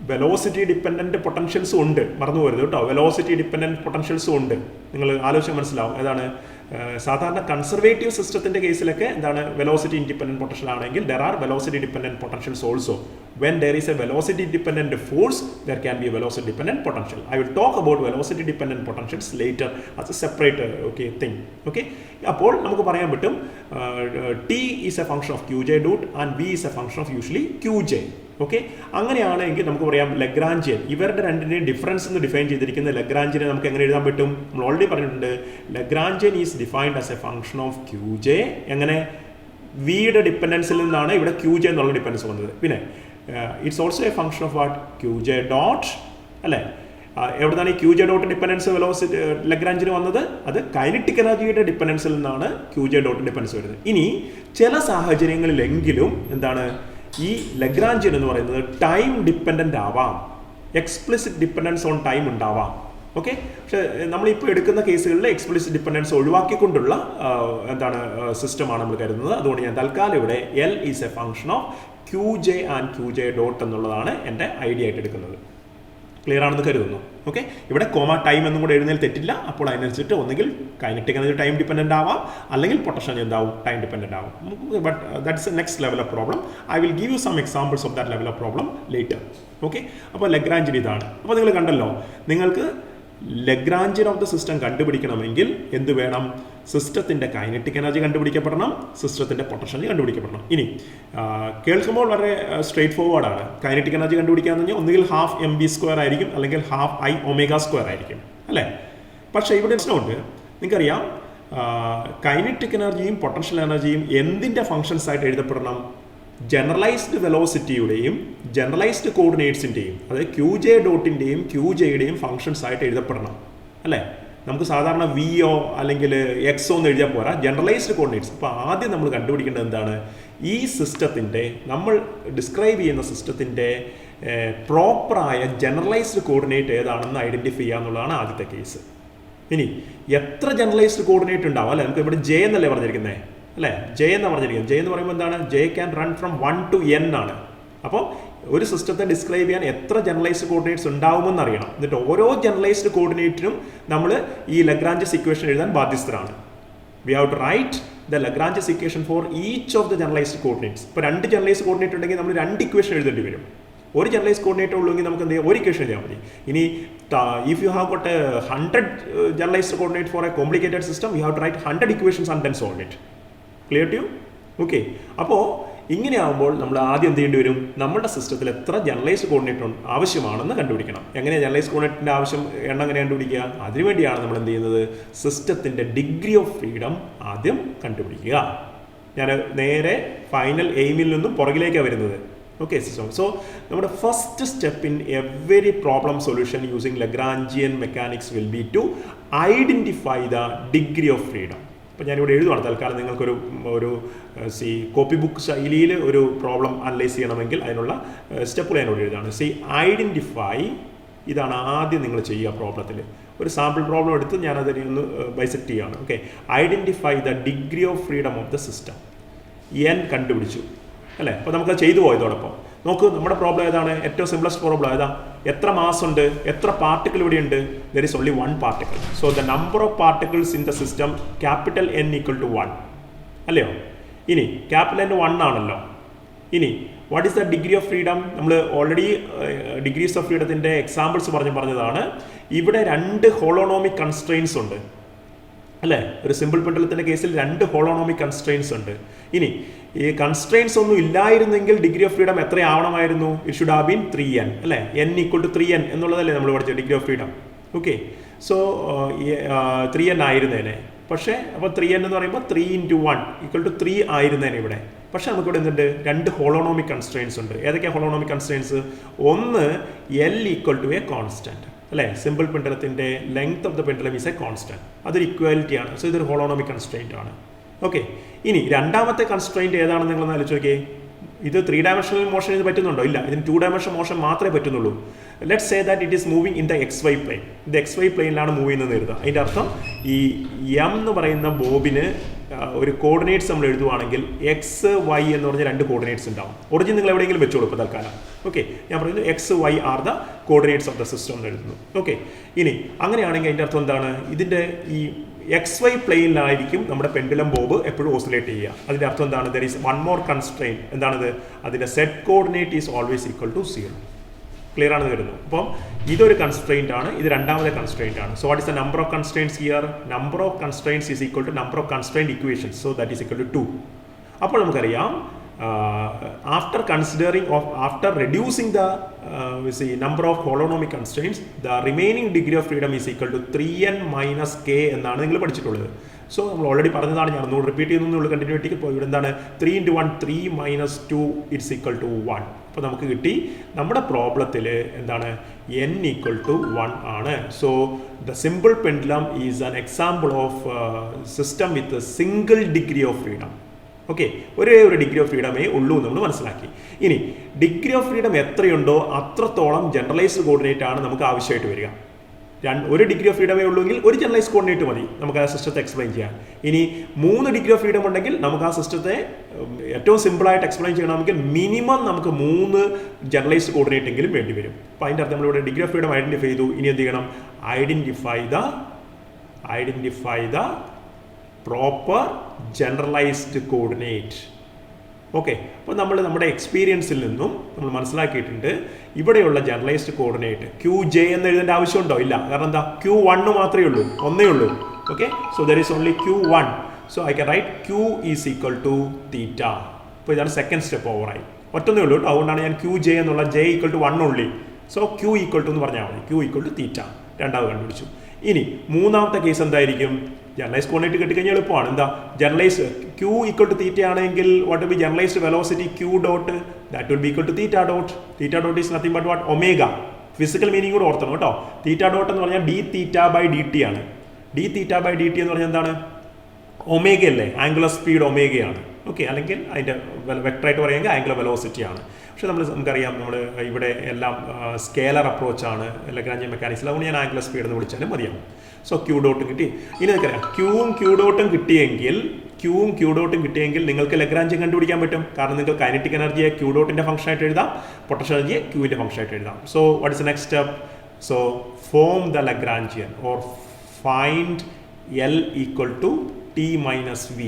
വെലോസിറ്റി ഡിപ്പെൻഡൻറ്റ് പൊട്ടൻഷ്യൽസും ഉണ്ട്, മറന്നു പോരുത് കേട്ടോ. വെലോസിറ്റി ഡിപ്പെൻഡൻറ്റ് പൊട്ടൻഷ്യൽസും ഉണ്ട്. നിങ്ങൾ ആലോചിച്ചാൽ മനസ്സിലാവും ഏതാണ്. സാധാരണ കൺസർവേറ്റീവ് സിസ്റ്റത്തിൻ്റെ കേസിലൊക്കെ എന്താണ്, വെലോസിറ്റി ഇൻഡിപെൻഡൻറ്റ് പൊട്ടൻഷ്യൽ ആണെങ്കിൽ there are velocity dependent potentials also. When there is A velocity dependent force there can be A velocity dependent potential. I will talk about velocity dependent potentials later as A separate thing. Okay, അപ്പോൾ നമുക്ക് പറയാൻ പറ്റും T is a function of QJ dot and V is a function of usually QJ. Okay, അങ്ങനെയാണെങ്കിൽ നമുക്ക് പറയാം ലഗ്രാഞ്ചിയൻ, ഇവരുടെ രണ്ടിൻ്റെയും ഡിഫറൻസ് എന്ന് ഡിഫൈൻ ചെയ്തിരിക്കുന്ന ലഗ്രാഞ്ചിയനെ നമുക്ക് എങ്ങനെ എഴുതാൻ പറ്റും. നമ്മൾ ഓൾറെഡി പറഞ്ഞിട്ടുണ്ട്, Lagrangian is defined as a function of QJ. എങ്ങനെ, വിയുടെ ഡിപ്പെൻഡൻസിൽ നിന്നാണ് ഇവിടെ QJ എന്നുള്ള ഡിപ്പെൻഡൻസ് വന്നത്. പിന്നെ it's also A function of what, QJ dot അല്ലേ. എവിടുന്നാണ് ഈ QJ ഡോട്ട് ഡിപ്പെൻഡൻസ് വെലോസിറ്റി ലഗ്രാഞ്ചിന് വന്നത്, അത് കൈനറ്റിക് എനർജിയുടെ ഡിപ്പെൻഡൻസിൽ നിന്നാണ് QJ ഡോട്ട് ഡിപ്പെൻഡൻസ് വരുന്നത്. ഇനി ചില സാഹചര്യങ്ങളിലെങ്കിലും എന്താണ്, ഈ ലഗ്രാഞ്ചിയൻ എന്ന് പറയുന്നത് ടൈം ഡിപ്പെൻഡൻ്റ് ആവാം, എക്സ്പ്ലിസിറ്റ് ഡിപ്പെൻഡൻസ് ഓൺ ടൈം ഉണ്ടാവാം. ഓക്കെ. പക്ഷേ നമ്മളിപ്പോൾ എടുക്കുന്ന കേസുകളിൽ എക്സ്പ്ലിസിറ്റ് ഡിപ്പെൻഡൻസ് ഒഴിവാക്കിക്കൊണ്ടുള്ള എന്താണ് സിസ്റ്റമാണ് നമ്മൾ കരുതുന്നത്. അതുകൊണ്ട് ഞാൻ തൽക്കാലം ഇവിടെ L is a function of Q J and Q J dot എന്നുള്ളതാണ് എൻ്റെ ഐഡിയ ആയിട്ട് എടുക്കുന്നത്. ക്ലിയർ ആണെന്ന് കരുതുന്നു. ഓക്കെ. ഇവിടെ കോമ ടൈം എന്നും കൂടെ എഴുതുന്നതിൽ തെറ്റില്ല. അപ്പോൾ അതിനനുസരിച്ച് ഒന്നുകിൽ കൈനറ്റിക് എനർജി ടൈം ഡിപ്പെൻഡൻ്റ് ആവാം, അല്ലെങ്കിൽ പൊട്ടൻഷ്യൽ എന്താവും ടൈം ഡിപ്പെൻഡൻ്റ് ആവും. But that's a next level of problem. I will give you some examples of that level of problem later. Okay. അപ്പോൾ ലഗ്രാഞ്ചിൻ ഇതാണ്. അപ്പോൾ നിങ്ങൾ കണ്ടല്ലോ, നിങ്ങൾക്ക് ലഗ്രാഞ്ചിൻ ഓഫ് ദ സിസ്റ്റം കണ്ടുപിടിക്കണമെങ്കിൽ എന്ത് വേണം? സിസ്റ്റത്തിൻ്റെ കൈനറ്റിക് എനർജി കണ്ടുപിടിക്കപ്പെടണം, സിസ്റ്റത്തിൻ്റെ പൊട്ടൻഷ്യൽ കണ്ടുപിടിക്കപ്പെടണം. ഇനി കേൾക്കുമ്പോൾ വളരെ സ്ട്രേറ്റ് ഫോർവേഡാണ്. കൈനറ്റിക് എനർജി കണ്ടുപിടിക്കാന്ന് പറഞ്ഞാൽ ഒന്നുകിൽ ഹാഫ് mv² ആയിരിക്കും, അല്ലെങ്കിൽ ഹാഫ് i⍵² ആയിരിക്കും, അല്ലേ? പക്ഷേ ഇവിടെ പ്രശ്നമുണ്ട്. നിങ്ങൾക്കറിയാം, കൈനറ്റിക് എനർജിയും പൊട്ടൻഷ്യൽ എനർജിയും എന്തിൻ്റെ ഫങ്ഷൻസ് ആയിട്ട് എഴുതപ്പെടണം? ജനറലൈസ്ഡ് വെലോസിറ്റിയുടെയും ജനറലൈസ്ഡ് കോർഡിനേറ്റ്സിൻ്റെയും, അതായത് ക്യൂ ജെ ഡോട്ടിൻ്റെയും ക്യൂ ജെയുടെയും ഫങ്ഷൻസ് ആയിട്ട് എഴുതപ്പെടണം, അല്ലേ? നമുക്ക് സാധാരണ വിയോ അല്ലെങ്കിൽ എക്സോ എന്ന് എഴുതിയാൽ പോരാ, ജനറലൈസ്ഡ് കോർഡിനേറ്റ്സ്. അപ്പോൾ ആദ്യം നമ്മൾ കണ്ടുപിടിക്കേണ്ടത് എന്താണ്? ഈ സിസ്റ്റത്തിൻ്റെ, നമ്മൾ ഡിസ്ക്രൈബ് ചെയ്യുന്ന സിസ്റ്റത്തിൻ്റെ പ്രോപ്പറായ ജനറലൈസ്ഡ് കോർഡിനേറ്റ് ഏതാണെന്ന് ഐഡൻറ്റിഫൈ ചെയ്യുക എന്നുള്ളതാണ് ആദ്യത്തെ കേസ്. ഇനി എത്ര ജനറലൈസ്ഡ് കോർഡിനേറ്റ് ഉണ്ടാവും, അല്ലേ? നമുക്ക് ഇവിടെ ജെ എന്നല്ലേ പറഞ്ഞിരിക്കുന്നത്, അല്ലേ? ജെ എന്ന് പറഞ്ഞിരിക്കുന്നത്. ജെ എന്ന് പറയുമ്പോൾ എന്താണ്? J can run from 1 to n ആണ്. അപ്പോൾ ഒരു സിസ്റ്റത്തെ ഡിസ്ക്രൈബ് ചെയ്യാൻ എത്ര ജനറലൈസ്ഡ് കോർഡിനേറ്റ്സ് ഉണ്ടാവുമെന്ന് അറിയണം. എന്നിട്ട് ഓരോ ജനറലൈസ്ഡ് കോർഡിനേറ്റിനും നമ്മൾ ഈ ലഗ്രാഞ്ചസ് ഇക്വേഷൻ എഴുതാൻ ബാധ്യസ്ഥരാണ്. We have to write the Lagrange's equation for each of the generalised coordinates. ഇപ്പോൾ 2 ജനറലൈസ്ഡ് കോർഡിനേറ്റ് ഉണ്ടെങ്കിൽ നമ്മൾ 2 ഇക്വേഷൻ എഴുതേണ്ടി വരും. ഒരു ജനറലൈസ്ഡ് കോർഡിനേറ്റ് ഉള്ളെങ്കിൽ നമുക്ക് എന്ത് ചെയ്യാം? ഒരു ഇക്വേഷൻ എഴുതിയാൽ മതി. ഇനി if you have got 100 generalised coordinate for a complicated system, you have to write 100 equations and then solve it. Clear to you? Okay. അപ്പോൾ ഇങ്ങനെയാകുമ്പോൾ നമ്മൾ ആദ്യം എന്ത് ചെയ്യേണ്ടി വരും? നമ്മുടെ സിസ്റ്റത്തിൽ എത്ര ജനറലൈസ്ഡ് കോർഡിനേറ്റ് ആവശ്യമാണെന്ന് കണ്ടുപിടിക്കണം. എങ്ങനെ ജനറലൈസ്ഡ് കോർഡിനേറ്റിൻ്റെ ആവശ്യം എണ്ണം എങ്ങനെ കണ്ടുപിടിക്കുക? അതിനുവേണ്ടിയാണ് നമ്മൾ എന്ത് ചെയ്യുന്നത്? സിസ്റ്റത്തിൻ്റെ ഡിഗ്രി ഓഫ് ഫ്രീഡം ആദ്യം കണ്ടുപിടിക്കുക. ഞാൻ നേരെ ഫൈനൽ എയിമിൽ നിന്നും പുറകിലേക്കാണ് വരുന്നത്. Okay system. സോ നമ്മുടെ first step in every problem solution using Lagrangian mechanics will be to identify the degree of freedom. അപ്പോൾ ഞാനിവിടെ എഴുതുവാണ് തൽക്കാലം നിങ്ങൾക്കൊരു കോപ്പി ബുക്ക് ശൈലിയിൽ ഒരു പ്രോബ്ലം അനലൈസ് ചെയ്യണമെങ്കിൽ അതിനുള്ള സ്റ്റെപ്പുകൾ ഞാനിവിടെ എഴുതാണ്. ഐഡൻറ്റിഫൈ, ഇതാണ് ആദ്യം നിങ്ങൾ ചെയ്യുക പ്രോബ്ലത്തിൽ. ഒരു സാമ്പിൾ പ്രോബ്ലം എടുത്ത് ഞാനതിനെ ഒന്ന് ബൈസെക്ട് ചെയ്യുകയാണ്. Okay. Identify the degree of freedom of the system. N കണ്ടുപിടിച്ചു, അല്ലേ? അപ്പോൾ നമുക്കത് ചെയ്തു പോയതോടൊപ്പം നോക്ക്, നമ്മുടെ പ്രോബ്ലം ഏതാണ്? ഏറ്റവും സിംപ്ലസ്റ്റ് പ്രോബ്ലം ഏതാ? എത്ര മാസ് ഉണ്ട്? എത്ര പാർട്ടിക്കിൾ ഇവിടെ ഉണ്ട്? There is only 1 particle. So the number of particles in the system capital N equal to 1, അല്ലയോ? ഇനി ക്യാപിറ്റൽ N 1 ആണല്ലോ. ഇനി what is the degree of freedom? നമ്മൾ ഓൾറെഡി ഡിഗ്രീസ് ഓഫ് ഫ്രീഡത്തിൻ്റെ എക്സാമ്പിൾസ് പറഞ്ഞതാണ്. ഇവിടെ 2 ഹോളോണോമിക് കൺസ്ട്രെയിൻസ് ഉണ്ട്, അല്ലേ? ഒരു സിമ്പിൾ പെൻഡുലത്തിൻ്റെ കേസിൽ 2 ഹോളോണോമിക് കൺസ്ട്രെയിൻസ് ഉണ്ട്. ഇനി ഈ കൺസ്ട്രെയിൻസ് ഒന്നും ഇല്ലായിരുന്നെങ്കിൽ ഡിഗ്രി ഓഫ് ഫ്രീഡം എത്ര ആവണമായിരുന്നു? It should have been 3n, അല്ലേ? n ഈക്വൽ ടു 3n എന്നുള്ളതല്ലേ നമ്മൾ പഠിച്ച degree of freedom. Okay. So 3n ആയിരുന്നേനെ. പക്ഷേ അപ്പോൾ 3n എന്ന് പറയുമ്പോൾ 3 × 1 ഈക്വൽ ടു 3 ആയിരുന്നേനെ ഇവിടെ. പക്ഷേ നമുക്കിവിടെ എന്തുണ്ട്? 2 ഹോളോണോമിക് കൺസ്ട്രെയിൻസ് ഉണ്ട്. ഏതൊക്കെയാണ് ഹോളോണോമിക് കൺസ്ട്രെയിൻസ്? ഒന്ന് L equal to a constant, അല്ലേ? സിമ്പിൾ പെൻഡുലത്തിൻ്റെ length of the pendulum is a constant. അതൊരു ഇക്വാലിറ്റി ആണ്. സോ ഇതൊരു ഹോളോണോമിക് കൺസ്ട്രെയിൻ്റ് ആണ്. ഓക്കെ. ഇനി രണ്ടാമത്തെ കൺസ്ട്രെയിൻറ്റ് ഏതാണെന്ന് നിങ്ങളൊന്ന് ആലോചിച്ച് നോക്കിയേ. ഇത് 3 ഡയമെൻഷണൽ മോഷൻ ഇത് പറ്റുന്നുണ്ടോ? ഇല്ല. ഇതിന് 2 ഡയമെൻഷൻ മോഷൻ മാത്രമേ പറ്റുന്നുള്ളൂ. Let's say that it is moving in the XY plane. ഇത് XY പ്ലെയിനിലാണ് മൂവ് ചെയ്യുന്നത് എഴുതുക. അതിൻ്റെ അർത്ഥം ഈ M എന്ന് പറയുന്ന ബോബിന് ഒരു കോർഡിനേറ്റ്സ് നമ്മൾ എഴുതുവാണെങ്കിൽ XY എന്ന് പറഞ്ഞ 2 കോർഡിനേറ്റ്സ് ഉണ്ടാവും. ഒറിജിൻ നിങ്ങൾ എവിടെയെങ്കിലും വെച്ചോളൂ ഇപ്പോൾ തൽക്കാലം. ഓക്കെ. ഞാൻ പറയുന്നത് XY are the coordinates of the system എന്ന് എഴുതുന്നു. ഓക്കെ. ഇനി അങ്ങനെയാണെങ്കിൽ അതിൻ്റെ അർത്ഥം എന്താണ്? ഇതിൻ്റെ ഈ XY പ്ലെയിനിലായിരിക്കും നമ്മുടെ പെൻഡുലം ബോബ് എപ്പോഴും ഓസിലേറ്റ് ചെയ്യുക. അതിൻ്റെ അർത്ഥം എന്താണ്? There is 1 more constraint. എന്താണത്? അതിൻ്റെ z coordinate is always equal to 0. Clear ആണെന്ന് വരുന്നു. അപ്പം ഇതൊരു കൺസ്ട്രെയിൻ്റ് ആണ്, ഇത് രണ്ടാമത്തെ കൺസ്ട്രെയിൻ്റ് ആണ്. So what is the number of constraints here? Number of constraints is equal to number of constraint equations. So that is equal to 2. അപ്പോൾ നമുക്കറിയാം, after reducing the number of holonomic constraints, the remaining degree of freedom is equal to 3n minus k എന്നാണ് നിങ്ങൾ പഠിച്ചിട്ടുള്ളത്. സോ നമ്മൾ ഓൾറെഡി പറഞ്ഞതാണ്, ഞാൻ ഒന്നുകൂടി റിപ്പീറ്റ് ചെയ്യുന്നുള്ള കണ്ടിന്യൂറ്റിക്ക്. ഇപ്പോൾ ഇവിടെ എന്താണ്? 3 × 1 3 - 2 ഇറ്റ്സ് ഈക്വൽ ടു 1. അപ്പോൾ നമുക്ക് കിട്ടി നമ്മുടെ പ്രോബ്ലത്തിൽ എന്താണ്? n ഈക്വൽ ടു 1 ആണ്. So the simple pendulum is an example of system with single degree of freedom. Okay. ഒരേ ഒരു ഡിഗ്രി ഓഫ് ഫ്രീഡമേ ഉള്ളൂ നമ്മൾ മനസ്സിലാക്കി. ഇനി ഡിഗ്രി ഓഫ് ഫ്രീഡം എത്രയുണ്ടോ അത്രത്തോളം ജനറലൈസ്ഡ് കോർഡിനേറ്റ് ആണ് നമുക്ക് ആവശ്യമായിട്ട് വരിക. ഒരു ഡിഗ്രി ഓഫ് ഫ്രീഡമേ ഉള്ളൂവെങ്കിൽ ഒരു ജനറലൈസ് കോർഡിനേറ്റ് മതി നമുക്ക് ആ സിസ്റ്റത്തെ എക്സ്പ്ലെയിൻ ചെയ്യാൻ. ഇനി 3 ഡിഗ്രി ഓഫ് ഫ്രീഡം ഉണ്ടെങ്കിൽ നമുക്ക് ആ സിസ്റ്റത്തെ ഏറ്റവും സിമ്പിളായിട്ട് എക്സ്പ്ലെയിൻ ചെയ്യണമെങ്കിൽ മിനിമം നമുക്ക് 3 ജനറലൈസ്ഡ് കോർഡിനേറ്റ് എങ്കിലും വേണ്ടി വരും. അപ്പോൾ അതിൻ്റെ അർത്ഥം നമ്മളിവിടെ ഡിഗ്രി ഓഫ് ഫ്രീഡം ഐഡൻറ്റിഫൈ ചെയ്തു. ഇനി എന്ത് ചെയ്യണം? Identify the proper generalised coordinate. Okay, അപ്പോൾ നമ്മൾ നമ്മുടെ എക്സ്പീരിയൻസിൽ നിന്നും നമ്മൾ മനസ്സിലാക്കിയിട്ടുണ്ട് ഇവിടെയുള്ള ജനറലൈസ്ഡ് കോർഡിനേറ്റ് QJ എന്ന് എഴുതേണ്ട ആവശ്യമുണ്ടോ? ഇല്ല. കാരണം എന്താ? Q1 മാത്രമേ ഉള്ളൂ, ഒന്നേ ഉള്ളൂ. Okay, so there is only Q1. So I can write Q is equal to theta. അപ്പോൾ ഇതാണ് സെക്കൻഡ് സ്റ്റെപ്പ് ഓവറായി. ഒറ്റൊന്നേ ഉള്ളൂ. അതുകൊണ്ടാണ് ഞാൻ QJ എന്നുള്ള J ഈക്വൽ ടു 1 ഉള്ളി. സോ Q ഈക്വൽ ടു എന്ന് പറഞ്ഞാൽ മതി. Q ഈക്വൽ ടു തീറ്റ. രണ്ടാമത് കണ്ടുപിടിച്ചു. ഇനി മൂന്നാമത്തെ കേസ് എന്തായിരിക്കും? ജനറലൈസ് കോർഡിനേറ്റ് കിട്ടിക്കഴിഞ്ഞാൽ എളുപ്പമാണ്. എന്താ? Generalise Q equal to theta ആണെങ്കിൽ what will be generalised velocity Q dot? That will be equal to theta dot. Theta dot is nothing but what? Omega. Physical meaning കൂടെ ഓർത്തണം കേട്ടോ. തീറ്റ ഡോട്ട് എന്ന് പറഞ്ഞാൽ d(θ/dt) ആണ്. d(θ/dt) എന്ന് പറഞ്ഞാൽ എന്താണ്? ഒമേഗ അല്ലേ? Angular speed ഒമേഗയാണ്. ഓക്കെ, അല്ലെങ്കിൽ അതിൻ്റെ വെക്ടറായിട്ട് പറയുമെങ്കിൽ ആംഗുലർ വെലോസിറ്റി ആണ്. പക്ഷേ നമുക്കറിയാം നമ്മൾ ഇവിടെ എല്ലാം സ്കേലർ അപ്രോച്ചാണ് ലഗ്രാഞ്ചിയൻ മെക്കാനിക്സിൽ. അതുകൊണ്ട് ഞാൻ ആംഗുലർ സ്പീഡ് എന്ന് വിളിച്ചാലും മതിയാവും. സോ Q ഡോട്ടും കിട്ടി. ഇനി നമുക്കറിയാം Qയും Q ഡോട്ടും കിട്ടിയെങ്കിൽ നിങ്ങൾക്ക് ലഗ്രാഞ്ചിയൻ കണ്ടുപിടിക്കാൻ പറ്റും. കാരണം നിങ്ങൾക്ക് കൈനറ്റിക് എനർജിയെ Q ഡോട്ടിൻ്റെ ഫംഗ്ഷൻ ആയിട്ട് എഴുതാം, പൊട്ടൻഷ്യൽ എനർജിയെ Qൻ്റെ ഫംഗ്ഷൻ ആയിട്ട് എഴുതാം. So what is the next step? So form the Lagrangian or find L equal to T minus V,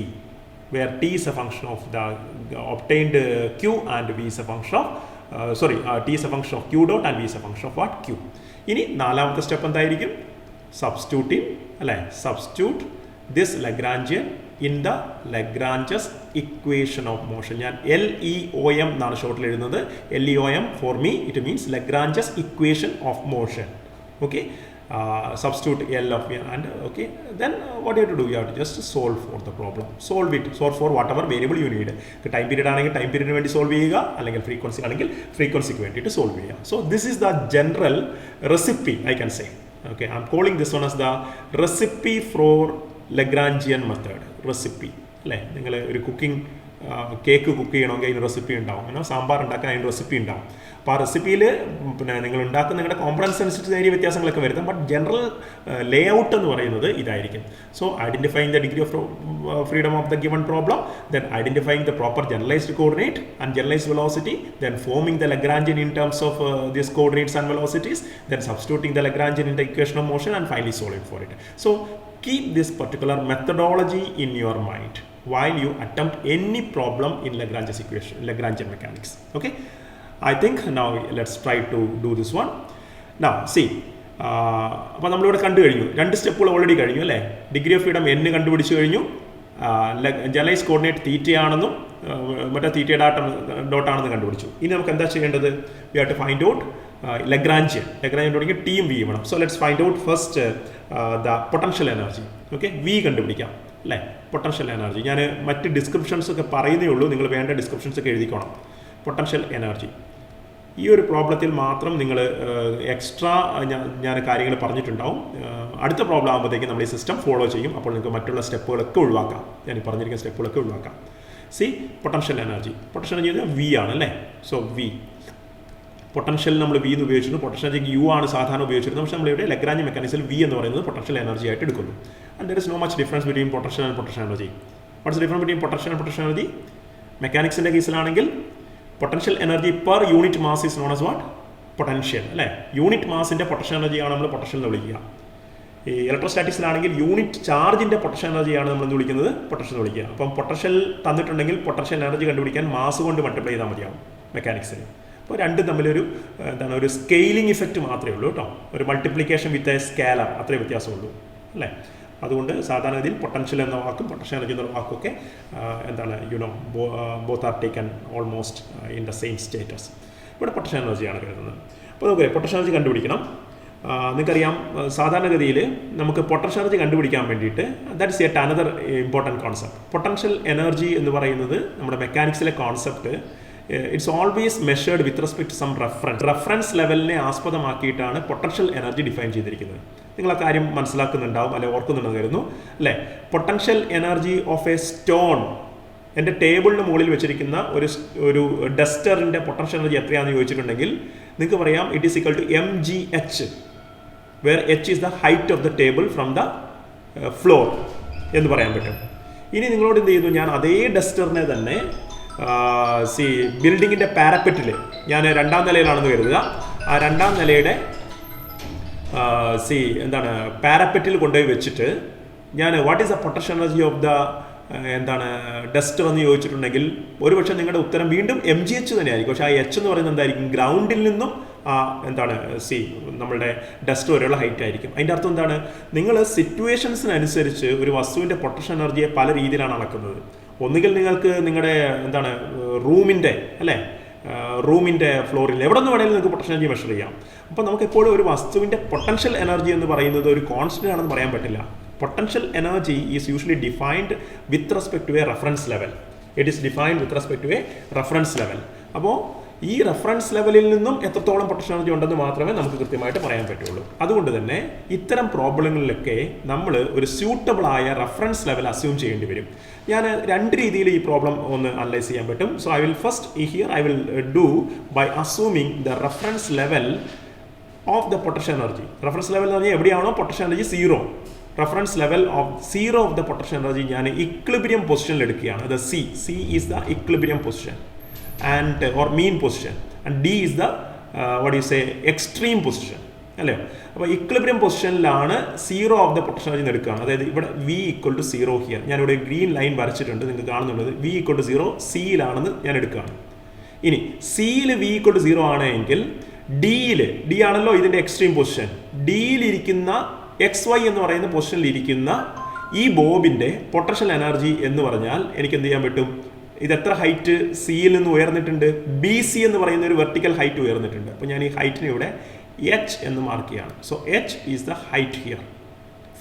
where T is a function of the obtained Q and V is a function of T is a function of Q dot and V is a function of what? Q. ഇനി നാലാമത്തെ സ്റ്റെപ്പ് എന്തായിരിക്കും? Substitute this Lagrangian in the Lagrange's equation of motion. ഞാൻ LEOM എന്നാണ് ഷോർട്ടിൽ എഴുതുന്നത്. LEOM for me it means Lagrange's equation of motion. Okay. Substitute L of V and okay, then what you have to do? You have to just solve for the problem. Solve for whatever variable you need. Time period ആണെങ്കിൽ time period വേണ്ടി solve ചെയ്യുക, അല്ലെങ്കിൽ frequency ആണെങ്കിൽ frequencyക്ക് വേണ്ടിയിട്ട് solve ചെയ്യുക. So this is the general recipe, I can say. Okay, I am calling this one as the recipe for Lagrangian method. Recipe അല്ലേ? നിങ്ങൾ ഒരു കേക്ക് കുക്ക് ചെയ്യണമെങ്കിൽ അതിന് റെസിപ്പി ഉണ്ടാവും. സാമ്പാർ ഉണ്ടാക്കാൻ അതിന് റെസിപ്പി ഉണ്ടാവും. അപ്പോൾ ആ റെസിപ്പിയിൽ പിന്നെ നിങ്ങൾ ഉണ്ടാക്കുന്ന നിങ്ങളുടെ കോമ്പണൻസ് അനുസരിച്ച് നേരിയ വ്യത്യാസങ്ങളൊക്കെ വരുത്തും. ബട്ട് ജനറൽ ലേ ഔട്ട് എന്ന് പറയുന്നത് ഇതായിരിക്കും. So identifying the degree of freedom of the given problem, then identifying the proper generalised coordinate and generalised velocity, then forming the Lagrangian in terms of these coordinates and velocities, then substituting the Lagrangian in the equation of motion and finally solving for it. So keep this particular methodology in your mind while you attempt any problem in Lagrange's equation, Lagrangian mechanics. Okay, I think now let's try to do this one. Now see, അപ്പോൾ നമ്മളിവിടെ കണ്ടു കഴിഞ്ഞു. 2 സ്റ്റെപ്പുകൾ ഓൾറെഡി കഴിഞ്ഞു അല്ലേ? ഡിഗ്രി ഓഫ് ഫ്രീഡം n കണ്ടുപിടിച്ച് കഴിഞ്ഞു. ജനറലൈസ് കോർഡിനേറ്റ് തീറ്റയാണെന്നും മറ്റേ തീറ്റ ഡോട്ടാണെന്ന് കണ്ടുപിടിച്ചു. ഇനി നമുക്ക് എന്താ ചെയ്യേണ്ടത്? We have to find out Lagrangian തുടങ്ങി ടീം V വേണം. So let's find out first the potential energy. Okay, V കണ്ടുപിടിക്കാം അല്ലേ? പൊട്ടൻഷ്യൽ എനർജി ഞാൻ മറ്റ് ഡിസ്ക്രിപ്ഷൻസ് ഒക്കെ പറയുന്നേ ഉള്ളൂ, നിങ്ങൾ വേണ്ട ഡിസ്ക്രിപ്ഷൻസ് ഒക്കെ എഴുതിക്കോണം. പൊട്ടൻഷ്യൽ എനർജി ഈ ഒരു പ്രോബ്ലത്തിൽ മാത്രം നിങ്ങൾ എക്സ്ട്രാ ഞാൻ കാര്യങ്ങൾ പറഞ്ഞിട്ടുണ്ടാവും. അടുത്ത പ്രോബ്ലം ആകുമ്പോഴത്തേക്കും നമ്മൾ ഈ സിസ്റ്റം ഫോളോ ചെയ്യും. അപ്പോൾ നിങ്ങൾക്ക് മറ്റുള്ള സ്റ്റെപ്പുകളൊക്കെ ഒഴിവാക്കാം. ഞാൻ ഈ പറഞ്ഞിരിക്കുന്ന സ്റ്റെപ്പുകളൊക്കെ ഒഴിവാക്കാം. സി പൊട്ടൻഷ്യൽ എനർജി V ആണ് അല്ലേ? സോ V പൊട്ടൻഷ്യൽ നമ്മൾ V എന്ന് ഉപയോഗിച്ചിരുന്നു. പൊട്ടൻഷ്യൽ എനർജിക്ക് U ആണ് സാധാരണ ഉപയോഗിച്ചിരുന്നത്. പക്ഷേ നമ്മളിവിടെ ലഗ്രാഞ്ച് മെക്കാനിക്സിൽ V എന്ന് പറയുന്നത് പൊട്ടൻഷ്യൽ എനർജി ആയിട്ട് എടുക്കുന്നു. And there is no much difference between potential and potential energy. What's difference between potential and potential energy? മെക്കാനിക്സിൻ്റെ കേസിലാണെങ്കിൽ potential energy per unit mass is known as what? Potential അല്ലേ? യൂണിറ്റ് മാസിൻ്റെ പൊട്ടൻഷ്യൽ എനർജിയാണ് നമ്മൾ പൊട്ടൻഷ്യൽ എന്ന് വിളിക്കുക. ഈ ഇലക്ട്രോസ്റ്റാറ്റിക്സിലാണെങ്കിൽ യൂണിറ്റ് ചാർജിൻ്റെ പൊട്ടൻഷ്യൽ എനർജിയാണ് നമ്മൾ എന്ത് വിളിക്കുന്നത്? പൊട്ടൻഷ്യൽ എന്ന് വിളിക്കുക. അപ്പം പൊട്ടൻഷ്യൽ തന്നിട്ടുണ്ടെങ്കിൽ പൊട്ടൻഷ്യൽ എനർജി കണ്ടുപിടിക്കാൻ മാസ് കൊണ്ട് മൾട്ടിപ്ലൈ ചെയ്താൽ മതിയാവും മെക്കാനിക്സിൽ. അപ്പോൾ രണ്ടും തമ്മിലൊരു ഒരു സ്കെയിലിംഗ് ഇഫക്റ്റ് മാത്രമേ ഉള്ളൂ കേട്ടോ. ഒരു മൾട്ടിപ്ലിക്കേഷൻ വിത്ത് എ സ്കേലർ അത്രേ വ്യത്യാസമുള്ളൂ അല്ലേ? അതുകൊണ്ട് സാധാരണഗതിയിൽ പൊട്ടൻഷ്യൽ എന്ന വാക്കും പൊട്ടൻഷ്യൽ എനർജി എന്ന വാക്കൊക്കെ both are taken almost in the same status. ഇവിടെ പൊട്ടൻഷ്യൽ എനർജിയാണ് കരുതുന്നത്. അപ്പോൾ നമുക്ക് പൊട്ടൻഷ്യൽ എനർജി കണ്ടുപിടിക്കണം. നിങ്ങൾക്കറിയാം സാധാരണഗതിയിൽ നമുക്ക് പൊട്ടൻഷ്യൽ എനർജി കണ്ടുപിടിക്കാൻ വേണ്ടിയിട്ട് that is yet another important concept. Potential energy എന്ന് പറയുന്നത് നമ്മുടെ മെക്കാനിക്സിലെ concept it's always measured with respect some reference ലെവലിനെ ആസ്പദമാക്കിയിട്ടാണ് പൊട്ടൻഷ്യൽ എനർജി ഡിഫൈൻ ചെയ്തിരിക്കുന്നത്. നിങ്ങൾ ആ കാര്യം മനസ്സിലാക്കുന്നുണ്ടാവും അല്ലെ ഓർക്കുന്നുണ്ടെന്ന് കരുതുന്നു അല്ലേ? Potential energy of a stone, എൻ്റെ ടേബിളിന് മുകളിൽ വെച്ചിരിക്കുന്ന ഒരു ഡസ്റ്ററിൻ്റെ പൊട്ടൻഷ്യൽ എനർജി എത്രയാണെന്ന് ചോദിച്ചിട്ടുണ്ടെങ്കിൽ നിങ്ങൾക്ക് പറയാം it is equal to mgh. Where h is the height of the table from the floor എന്ന് പറയാൻ പറ്റും. ഇനി നിങ്ങളോട് എന്ത് ചെയ്യുന്നു, ഞാൻ അതേ ഡസ്റ്ററിനെ തന്നെ ബിൽഡിങ്ങിൻ്റെ പാരപ്പറ്റിൽ, ഞാൻ 2ാം നിലയിലാണെന്ന് കരുതുക, ആ 2ാം നിലയുടെ എന്താണ് പാരപ്പറ്റിൽ കൊണ്ടുപോയി വെച്ചിട്ട് ഞാൻ what is the potential energy of the എന്താണ് ഡസ്റ്റർ എന്ന് ചോദിച്ചിട്ടുണ്ടെങ്കിൽ ഒരുപക്ഷെ നിങ്ങളുടെ ഉത്തരം വീണ്ടും MgH തന്നെയായിരിക്കും. പക്ഷേ ആ H എന്ന് പറയുന്നത് എന്തായിരിക്കും, ഗ്രൗണ്ടിൽ നിന്നും എന്താണ് നമ്മളുടെ ഡസ്റ്റ് വരെയുള്ള ഹൈറ്റ് ആയിരിക്കും. അതിൻ്റെ അർത്ഥം എന്താണ്, നിങ്ങൾ സിറ്റുവേഷൻസിനനുസരിച്ച് ഒരു വസ്തുവിൻ്റെ പൊട്ടൻഷ്യൽ എനർജിയെ പല രീതിയിലാണ് അളക്കുന്നത്. ഒന്നുകിൽ നിങ്ങൾക്ക് നിങ്ങളുടെ എന്താണ് റൂമിൻ്റെ റൂമിൻ്റെ ഫ്ലോറിൽ എവിടെ നിന്ന് വേണമെങ്കിലും നിങ്ങൾക്ക് പൊട്ടൻഷ്യൽ എനർജി മെഷർ ചെയ്യാം. അപ്പോൾ നമുക്ക് എപ്പോഴും ഒരു വസ്തുവിൻ്റെ പൊട്ടൻഷ്യൽ എനർജി എന്ന് പറയുന്നത് ഒരു കോൺസ്റ്റന്റ് ആണെന്ന് പറയാൻ പറ്റില്ല. Potential energy is usually defined with respect to a reference level. It is defined with respect to a reference level. അപ്പോൾ ഈ റെഫറൻസ് ലെവലിൽ നിന്നും എത്രത്തോളം പൊട്ടൻഷ്യൽ എനർജി ഉണ്ടെന്ന് മാത്രമേ നമുക്ക് കൃത്യമായിട്ട് പറയാൻ പറ്റുള്ളൂ. അതുകൊണ്ട് തന്നെ ഇത്തരം പ്രോബ്ലങ്ങളിലൊക്കെ നമ്മൾ ഒരു സ്യൂട്ടബിൾ ആയ റെഫറൻസ് ലെവൽ അസ്യൂം ചെയ്യേണ്ടി വരും. ഞാൻ 2 രീതിയിൽ ഈ പ്രോബ്ലം ഒന്ന് അനലൈസ് ചെയ്യാൻ പറ്റും. So I will I will do by assuming the reference level of the potential energy. Reference level എന്ന് പറഞ്ഞാൽ എവിടെയാണോ potential energy 0, reference level of 0 of the potential energy ഞാൻ ഇക്വിലിബ്രിയം പൊസിഷനിൽ എടുക്കുകയാണ്. അത് C is the equilibrium position and or mean position and D is the what you say extreme position അല്ലേ. അപ്പോൾ ഇക്വിലിബ്രിയം പൊസിഷനിലാണ് 0 ഓഫ് ദ പൊട്ടൻഷ്യൽ എനർജി എടുക്കുകയാണ്. അതായത് ഇവിടെ V = 0 ഹിയർ, ഞാനിവിടെ ഗ്രീൻ ലൈൻ വരച്ചിട്ടുണ്ട്, നിങ്ങൾക്ക് കാണുന്നുള്ളത് V = 0 സിയിലാണെന്ന് ഞാൻ എടുക്കുകയാണ്. ഇനി സിയിൽ V = 0 ആണെങ്കിൽ D ആണല്ലോ ഇതിൻ്റെ എക്സ്ട്രീം പൊസിഷൻ. ഡിയിലിരിക്കുന്ന XY എന്ന് പറയുന്ന പൊസിഷനിൽ ഇരിക്കുന്ന ഈ ബോബിൻ്റെ പൊട്ടൻഷ്യൽ എനർജി എന്ന് പറഞ്ഞാൽ എനിക്ക് എന്ത് ചെയ്യാൻ പറ്റും, ഇത് എത്ര ഹൈറ്റ് സിയിൽ നിന്ന് ഉയർന്നിട്ടുണ്ട്, BC എന്ന് പറയുന്ന ഒരു വെർട്ടിക്കൽ ഹൈറ്റ് ഉയർന്നിട്ടുണ്ട്. അപ്പോൾ ഞാൻ ഈ ഹൈറ്റിനെ ഇവിടെ H എന്ന് മാർക്ക് ചെയ്യാണ്. So H is the height here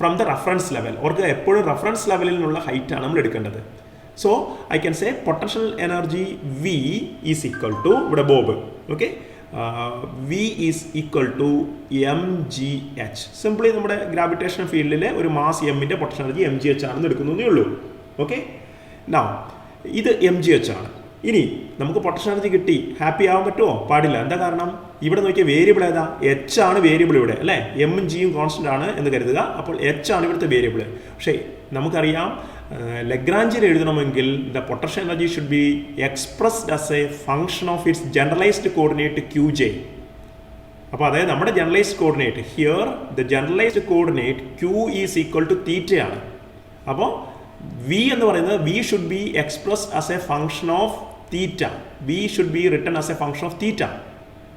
from the reference level. ഓർക്ക് എപ്പോഴും റെഫറൻസ് ലെവലിൽ നിന്നുള്ള ഹൈറ്റാണ് നമ്മൾ എടുക്കേണ്ടത്. So I can say potential energy V is equal to ഇവിടെ bob, okay, V is equal to mgh. Simply നമ്മുടെ ഗ്രാവിറ്റേഷൻ ഫീൽഡിലെ ഒരു മാസ് എമ്മിൻ്റെ പൊട്ടൻഷ്യൽ എനർജി mgh ആണെന്ന് എടുക്കുന്നേ ഉള്ളൂ. ഓക്കെ, നൗ ഇത് mgh ആണ്. ഇനി നമുക്ക് പൊട്ടൻഷ്യൽ എനർജി കിട്ടി, ഹാപ്പി ആവാൻ പറ്റുമോ? പാടില്ല. എന്താ കാരണം, ഇവിടെ നോക്കിയ വേരിയബിൾ ഏതാ, H ആണ് വേരിയബിൾ ഇവിടെ അല്ലേ. M G കോൺസ്റ്റന്റ് ആണ് എന്ന് കരുതുക. അപ്പോൾ H ആണ് ഇവിടുത്തെ വേരിയബിൾ. പക്ഷേ നമുക്കറിയാം ലഗ്രാഞ്ചിൽ എഴുതണമെങ്കിൽ the potential energy should be expressed as a function of its generalised coordinate QJ. അപ്പോൾ അതായത് നമ്മുടെ generalised coordinate here the generalised coordinate Q is equal to തീറ്റയാണ്. അപ്പോൾ V എന്ന് പറയുന്നത് V should be expressed as a function of theta. V should be written as a function of theta.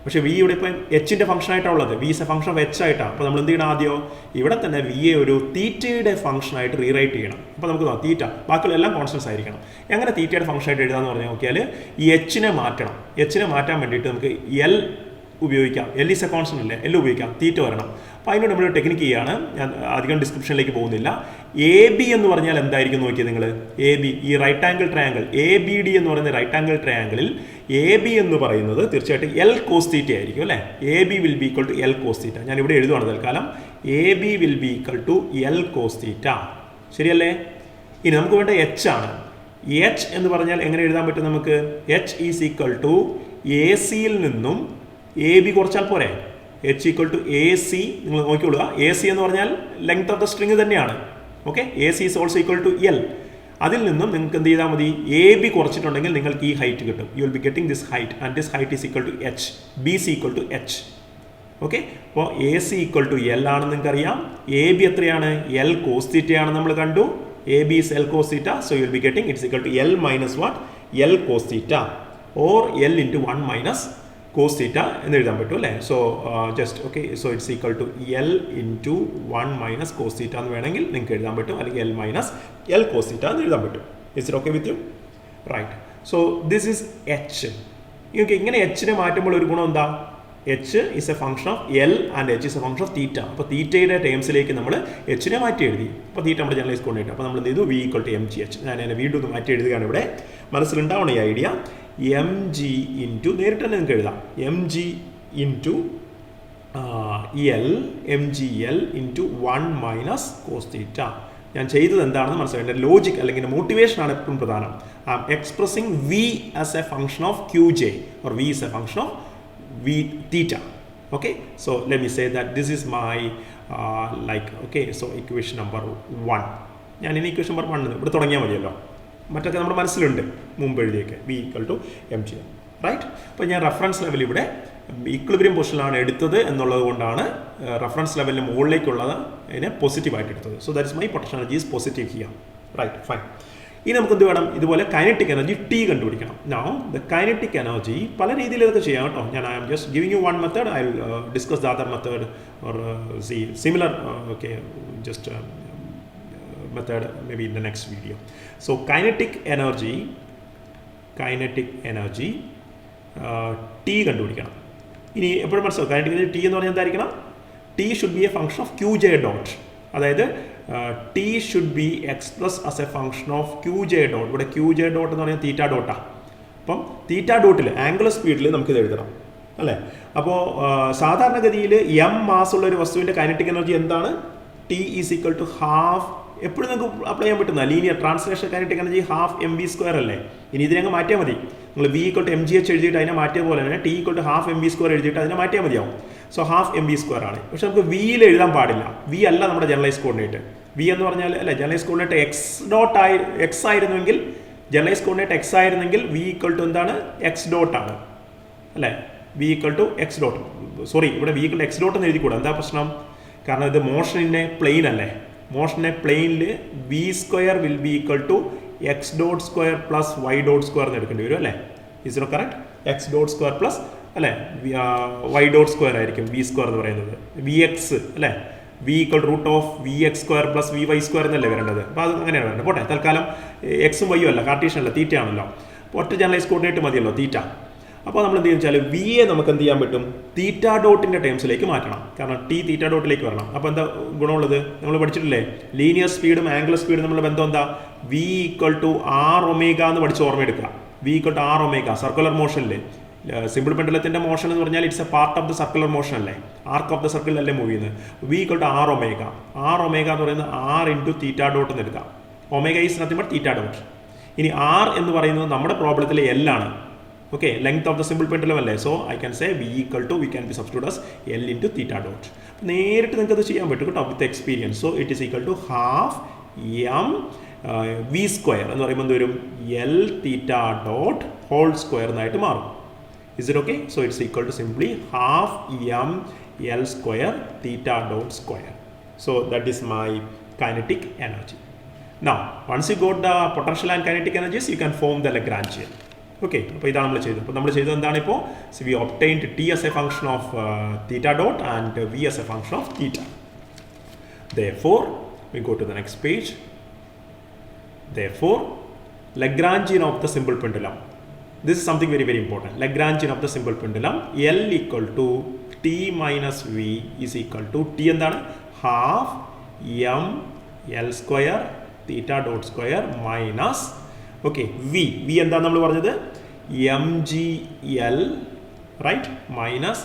പക്ഷേ V ഇവിടെ ഇപ്പം Hൻ്റെ ഫംഗ്ഷൻ ആയിട്ടാണ് ഉള്ളത്. V is a function of H ആയിട്ടാണ്. അപ്പോൾ നമ്മൾ എന്ത് ചെയ്യണം, ആദ്യം ഇവിടെ തന്നെ V ഒരു തീറ്റയുടെ ഫംഗ്ഷൻ ആയിട്ട് റീറൈറ്റ് ചെയ്യണം. അപ്പോൾ നമുക്ക് തീറ്റ ബാക്കിയുള്ള എല്ലാം കോൺസ്റ്റൻസ് ആയിരിക്കണം. എങ്ങനെ തീറ്റയുടെ ഫംഗ്ഷൻ ആയിട്ട് എഴുതാമെന്ന് പറഞ്ഞാൽ നോക്കിയാൽ ഈ Hനെ മാറ്റണം. Hനെ മാറ്റാൻ വേണ്ടിയിട്ട് നമുക്ക് L ഉപയോഗിക്കാം. L ഈസ് എ കോൺസ്റ്റന്റ് അല്ലേ, L ഉപയോഗിക്കാം, തീറ്റ വരണം. അപ്പോൾ അതിനോട് നമ്മൾ ടെക്നിക്ക് ചെയ്യാണ്, ഞാൻ അധികം ഡിസ്ക്രിപ്ഷനിലേക്ക് പോകുന്നില്ല. AB എന്ന് പറഞ്ഞാൽ എന്തായിരിക്കും നോക്കിയത് നിങ്ങൾ, AB ഈ റൈറ്റ് ആംഗിൾ ട്രയാങ്കിൾ ABD എന്ന് പറയുന്ന റൈറ്റ് ആംഗിൾ ട്രയാങ്കിളിൽ AB എന്ന് പറയുന്നത് തീർച്ചയായിട്ടും L cos തീറ്റ ആയിരിക്കും അല്ലേ. AB will be equal to L cos theta. ഞാൻ ഇവിടെ എഴുതുവാണ് തൽക്കാലം, AB will be equal to L cos theta. ശരിയല്ലേ. ഇനി നമുക്ക് വേണ്ട H ആണ്. H എന്ന് പറഞ്ഞാൽ എങ്ങനെ എഴുതാൻ പറ്റും നമുക്ക്, H ഈസ് ഈക്വൽ ടു AC-യിൽ നിന്നും AB കുറച്ചാൽ പോരെ. H ഈക്വൽ ടു AC, നിങ്ങൾ നോക്കിക്കൊള്ളുക. AC എന്ന് പറഞ്ഞാൽ ലെങ്ത് ഓഫ് ദ സ്ട്രിങ് തന്നെയാണ്. Okay, AC is also equal to L. അതിൽ നിന്നും നിങ്ങൾക്ക് എന്ത് ചെയ്താൽ മതി, AB കുറച്ചിട്ടുണ്ടെങ്കിൽ നിങ്ങൾക്ക് ഈ ഹൈറ്റ് കിട്ടും. You will be getting this height and this height is equal to H. BC equal to H. Okay, അപ്പോൾ AC ഈക്വൽ ടു L ആണെന്ന് നിങ്ങൾക്കറിയാം. AB എത്രയാണ്, L cos തീറ്റയാണെന്ന് നമ്മൾ കണ്ടു. AB is L cos theta. So you will be getting it's equal to L minus what, L cos theta or L into 1 minus cos theta എന്ന് എഴുതാൻ പറ്റും അല്ലേ. So just okay, so it's equal to L into 1 minus cos theta എന്ന് വേണമെങ്കിൽ നിങ്ങൾക്ക് എഴുതാൻ പറ്റും, അല്ലെങ്കിൽ L minus L cos theta എന്ന് എഴുതാൻ പറ്റും. Is it okay with you? Right. So this is H. Okay, ഇങ്ങനെ Hനെ മാറ്റുമ്പോൾ ഒരു ഗുണം എന്താ, H is a function of L and H is a function of തീറ്റ. അപ്പോൾ തീറ്റയുടെ ടേംസിലേക്ക് നമ്മൾ Hനെ മാറ്റി എഴുതി. അപ്പോൾ തീറ്റ നമ്മുടെ ജനറലൈസ് കോർഡിനേറ്റ്. അപ്പോൾ നമ്മൾ എന്ത് ചെയ്തു, V ഈക്വൽ ടു mgh. ഞാൻ എന്നെ വീണ്ടും ഒന്ന് മാറ്റി എഴുതുകയാണ്. ഇവിടെ മനസ്സിലുണ്ടാവണം ഈ ഐഡിയ. mg ഇൻറ്റു നേരിട്ട് തന്നെ നിങ്ങൾക്ക് എഴുതാം, mg into mgl into 1 minus cos theta. ഞാൻ ചെയ്തത് എന്താണെന്ന് മനസ്സിലായി. എൻ്റെ ലോജിക് അല്ലെങ്കിൽ മോട്ടിവേഷനാണ് എപ്പോഴും പ്രധാനം. I am expressing V as a function of QJ or V is a function of V theta. Okay, so let me say that this is my okay, so equation number 1. ഞാൻ ഇനി ഇക്വേഷൻ നമ്പർ 1 ഇവിടെ തുടങ്ങിയാൽ മതിയല്ലോ, മറ്റൊക്കെ നമ്മുടെ മനസ്സിലുണ്ട് മുമ്പ് എഴുതിയൊക്കെ. V = mg, right. അപ്പോൾ ഞാൻ റെഫറൻസ് ലെവൽ ഇവിടെ ഈക്വിലിബ്രിയം പൊസിഷനിലാണ് എടുത്തത് എന്നുള്ളത് കൊണ്ടാണ് റെഫറൻസ് ലെവലിന് മുകളിലേക്കുള്ളത് അതിനെ പോസിറ്റീവായിട്ട് എടുത്തത്. So that is my potential energy is positive here, right, fine. ഇനി നമുക്ക് എന്ത് വേണം, ഇതുപോലെ കൈനറ്റിക് എനർജി T കണ്ടുപിടിക്കണം. നൗ ദ കൈനറ്റിക് എനർജി പല രീതിയിൽ ഇതൊക്കെ ചെയ്യാം കേട്ടോ. ഞാൻ I'm just giving you one method, I will discuss the other method or similar okay just method maybe in the next video. So kinetic energy T കണ്ടുപിടിക്കണം. ഇനി എപ്പോഴും മനസ്സിലാവും kinetic energy T എന്ന് പറഞ്ഞാൽ എന്തായിരിക്കണം, T should be a function of qj dot, അതായത് T should be expressed as a function of qj dot. ഇവിടെ qj dot എന്ന് പറഞ്ഞാൽ തീറ്റ ഡോട്ടാണ്. അപ്പം തീറ്റ ഡോട്ടിൽ ആംഗുലർ സ്പീഡിൽ നമുക്കിത് എഴുതണം അല്ലേ. അപ്പോൾ സാധാരണഗതിയിൽ m മാസ് ഉള്ള ഒരു വസ്തുവിൻ്റെ കൈനറ്റിക് എനർജി എന്താണ്, T is equal to half. എപ്പോഴും നിങ്ങൾക്ക് അപ്ലൈ ചെയ്യാൻ പറ്റുന്ന linear translation kinetic energy half mv² അല്ലേ. ഇനി ഇതിനെ മാറ്റിയാൽ മതി, നിങ്ങൾ V = mgh എഴുതിയിട്ട് അതിനെ മാറ്റിയ പോലെ തന്നെ T = half mv² എഴുതിയിട്ട് അതിനെ മാറ്റിയാൽ മതിയാവും. സോ ഹാഫ് mv² ആണ്. പക്ഷെ നമുക്ക് വിയിൽ എഴുതാൻ പാടില്ല. V അല്ല നമ്മുടെ ജനറലൈസ് കോർഡിനേറ്റ്. V എന്ന് പറഞ്ഞാൽ അല്ലേ ജനറലൈസ് കോർഡിനേറ്റ് x ആയിരുന്നെങ്കിൽ, ജനറലൈസ് കോർഡിനേറ്റ് x ആയിരുന്നെങ്കിൽ V = എന്താണ്, x ആണ് അല്ലേ. V = x ഡോട്ട്, സോറി ഇവിടെ V = x ഡോട്ട് എന്ന് എഴുതിക്കൂടാ. എന്താ പ്രശ്നം, കാരണം ഇത് മോഷനിൻ്റെ പ്ലെയിൻ അല്ലേ. മോഷനെ പ്ലെയിനിൽ v² will be equal to x.² plus y.² എന്ന് എടുക്കേണ്ടി വരും അല്ലേ. Is it correct, x.² plus അല്ലേ y.² ആയിരിക്കും v² എന്ന് പറയുന്നത്. vx അല്ലേ, v = √vx² പ്ലസ് vy² എന്നല്ലേ വരേണ്ടത്. അപ്പോൾ അത് അങ്ങനെയാണ് വേണ്ടത്. പോട്ടെ, തൽക്കാലം എക്സും വൈയും അല്ല, കാർട്ടീഷ്യൻ അല്ല, തീറ്റ ആണല്ലോ. ഒറ്റ ജനറലൈസ് കോർഡിനേറ്റ് മതിയല്ലോ തീറ്റ. അപ്പോൾ നമ്മൾ എന്ത് ചെയ്യുക വെച്ചാൽ വിയെ നമുക്ക് എന്ത് ചെയ്യാൻ പറ്റും, തീറ്റ ഡോട്ടിൻ്റെ ടേംസിലേക്ക് മാറ്റണം. കാരണം T തീറ്റ ഡോട്ടിലേക്ക് വരണം. അപ്പോൾ എന്താ ഗുണമുള്ളത്, നമ്മൾ പഠിച്ചിട്ടില്ലേ, ലീനിയർ സ്പീഡും ആംഗുലർ സ്പീഡും തമ്മിലുള്ള ബന്ധം എന്താ, V = r⍵ എന്ന് പഠിച്ച് ഓർമ്മയെടുക്കുക. V = r⍵, സർക്കുലർ മോഷനിൽ സിമ്പിൾ പെൻഡുലത്തിൻ്റെ മോഷൻ എന്ന് പറഞ്ഞാൽ it's a part of the circular motion അല്ലേ, ആർക്ക് ഓഫ് ദ സർക്കിളിലല്ലേ മൂവ് ചെയ്യുന്നത്. V = r⍵. r⍵ എന്ന് പറയുന്നത് r × തീറ്റ ഡോട്ട് എന്ന് എടുക്കാം. Omega is nothing but theta dot. ഇനി r എന്ന് പറയുന്നത് നമ്മുടെ പ്രോബ്ലത്തിലെ L ആണ്. Okay, length of the simple pendulum അല്ലേ. So I can say V = we can be substituted as L × theta dot. നേരിട്ട് നിങ്ങൾക്ക് അത് ചെയ്യാൻ പറ്റും കേട്ടോ with experience. So it is equal to half m v² എന്ന് പറയുമ്പോൾ എന്ത് വരും, L theta dot whole square എന്നായിട്ട് മാറും. Is it okay? So it's equal to simply half m L² theta dot square. So that is my kinetic energy. Now once you got the potential and kinetic energies, you can form the Lagrangian. ഓക്കെ, അപ്പോൾ ഇതാണ് നമ്മൾ ചെയ്തത്. അപ്പോൾ നമ്മൾ ചെയ്തത് എന്താണ് ഇപ്പോൾ, we obtained T as a function of theta dot and V as a function of theta. Therefore, we go to the next page. Therefore, Lagrangian of the simple pendulum. This is something very very important. Lagrangian of the simple pendulum, L = T minus V is equal to T എന്താണ്, half m L² theta dot square minus okay V എന്താണ് നമ്മൾ പറഞ്ഞത്, mgl right minus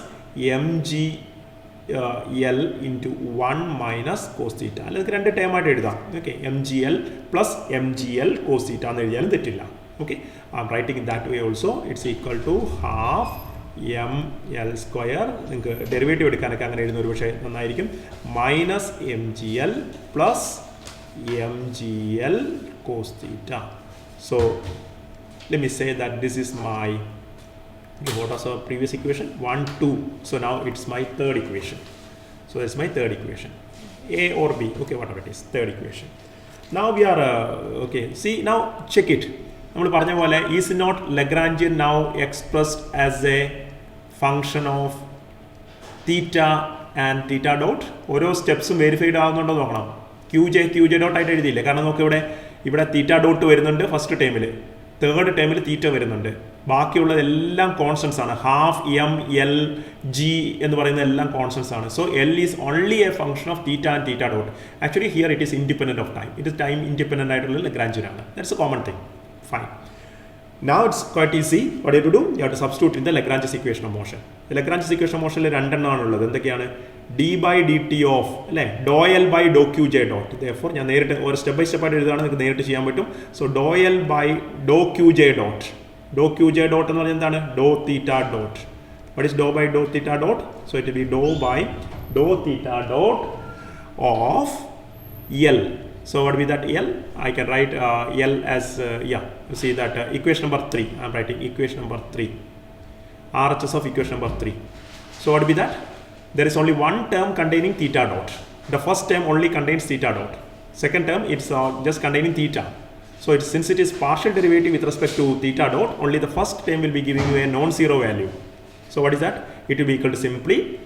mgl × 1 minus cos theta. അല്ലെങ്കിൽ രണ്ട് ടേം ആയിട്ട് എഴുതാം. Okay, mgl plus mgl cos theta എന്ന് എഴുതിയാലും തെറ്റില്ല. Okay, I am writing in that way also. It's equal to half ml², നിങ്ങൾക്ക് ഡെറിവേറ്റീവ് എടുക്കാനൊക്കെ അങ്ങനെ എഴുതുന്ന ഒരു പക്ഷേ നന്നായിരിക്കും, minus mgl plus mgl cos theta. So let me say that this is my, what was our previous equation, 1 2. So now it's my third equation. So that's my third equation, A or B, okay, whatever it is, third equation. Now we are okay, see now check it. നമ്മൾ പറഞ്ഞ പോലെ is not Lagrangian now expressed as a function of theta and theta dot. ഓരോ സ്റ്റെപ്സും വെരിഫൈഡ് ആകുന്നുണ്ടോ നോക്കണം. qj ഡോട്ട് ആയിട്ട് എഴുതിയില്ലേ, കാരണം നമുക്ക് ഇവിടെ തീറ്റ ഡോട്ട് വരുന്നുണ്ട് ഫസ്റ്റ് ടൈമിൽ, തേർഡ് ടൈമിൽ തീറ്റ വരുന്നുണ്ട്, ബാക്കിയുള്ളതെല്ലാം കോൺസ്റ്റൻസ് ആണ്. ഹാഫ് m L g എന്ന് പറയുന്ന എല്ലാം കോൺസ്റ്റൻസ് ആണ്. So L is only A function of theta and theta dot. Actually here it is independent of time. It is time independent ആയിട്ടുള്ള ലഗ്രാഞ്ചിയൻ ആണ്. That's A common thing. Fine. Now it's quite easy. What do you have to do? You have to substitute in the Lagrange's equation of motion. The Lagrange's equation of motion രണ്ടെണ്ണമാണുള്ളത്. എന്തൊക്കെയാണ്, d/dt of അല്ലേ ഡോ എൽ ബൈ ഡോ ക്യൂ ജെ ഡോട്ട്. Therefore ഞാൻ നേരിട്ട് ഒരു സ്റ്റെപ്പ് ബൈ സ്റ്റെപ്പ് ആയിട്ട് എഴുതുകയാണ്, നിങ്ങൾക്ക് നേരിട്ട് ചെയ്യാൻ പറ്റും. സോ ഡോ എൽ ബൈ ഡോ ക്യൂ ജെ ഡോട്ട്. ഡോ ക്യൂ ജെ ഡോട്ട് എന്ന് പറഞ്ഞാൽ എന്താണ്, ഡോ തീറ്റ ഡോട്ട്. What is ഡോ ബൈ ഡോ theta dot? So it will be dou by dou theta dot of L. So what will be that L? I can write L as, you see that equation number 3. I am writing equation number 3. RHS of equation number 3. So what will be that? There is only one term containing theta dot. The first term only contains theta dot. Second term, it's just containing theta. So since it is partial derivative with respect to theta dot, only the first term will be giving you a non-zero value. So what is that? It will be equal to simply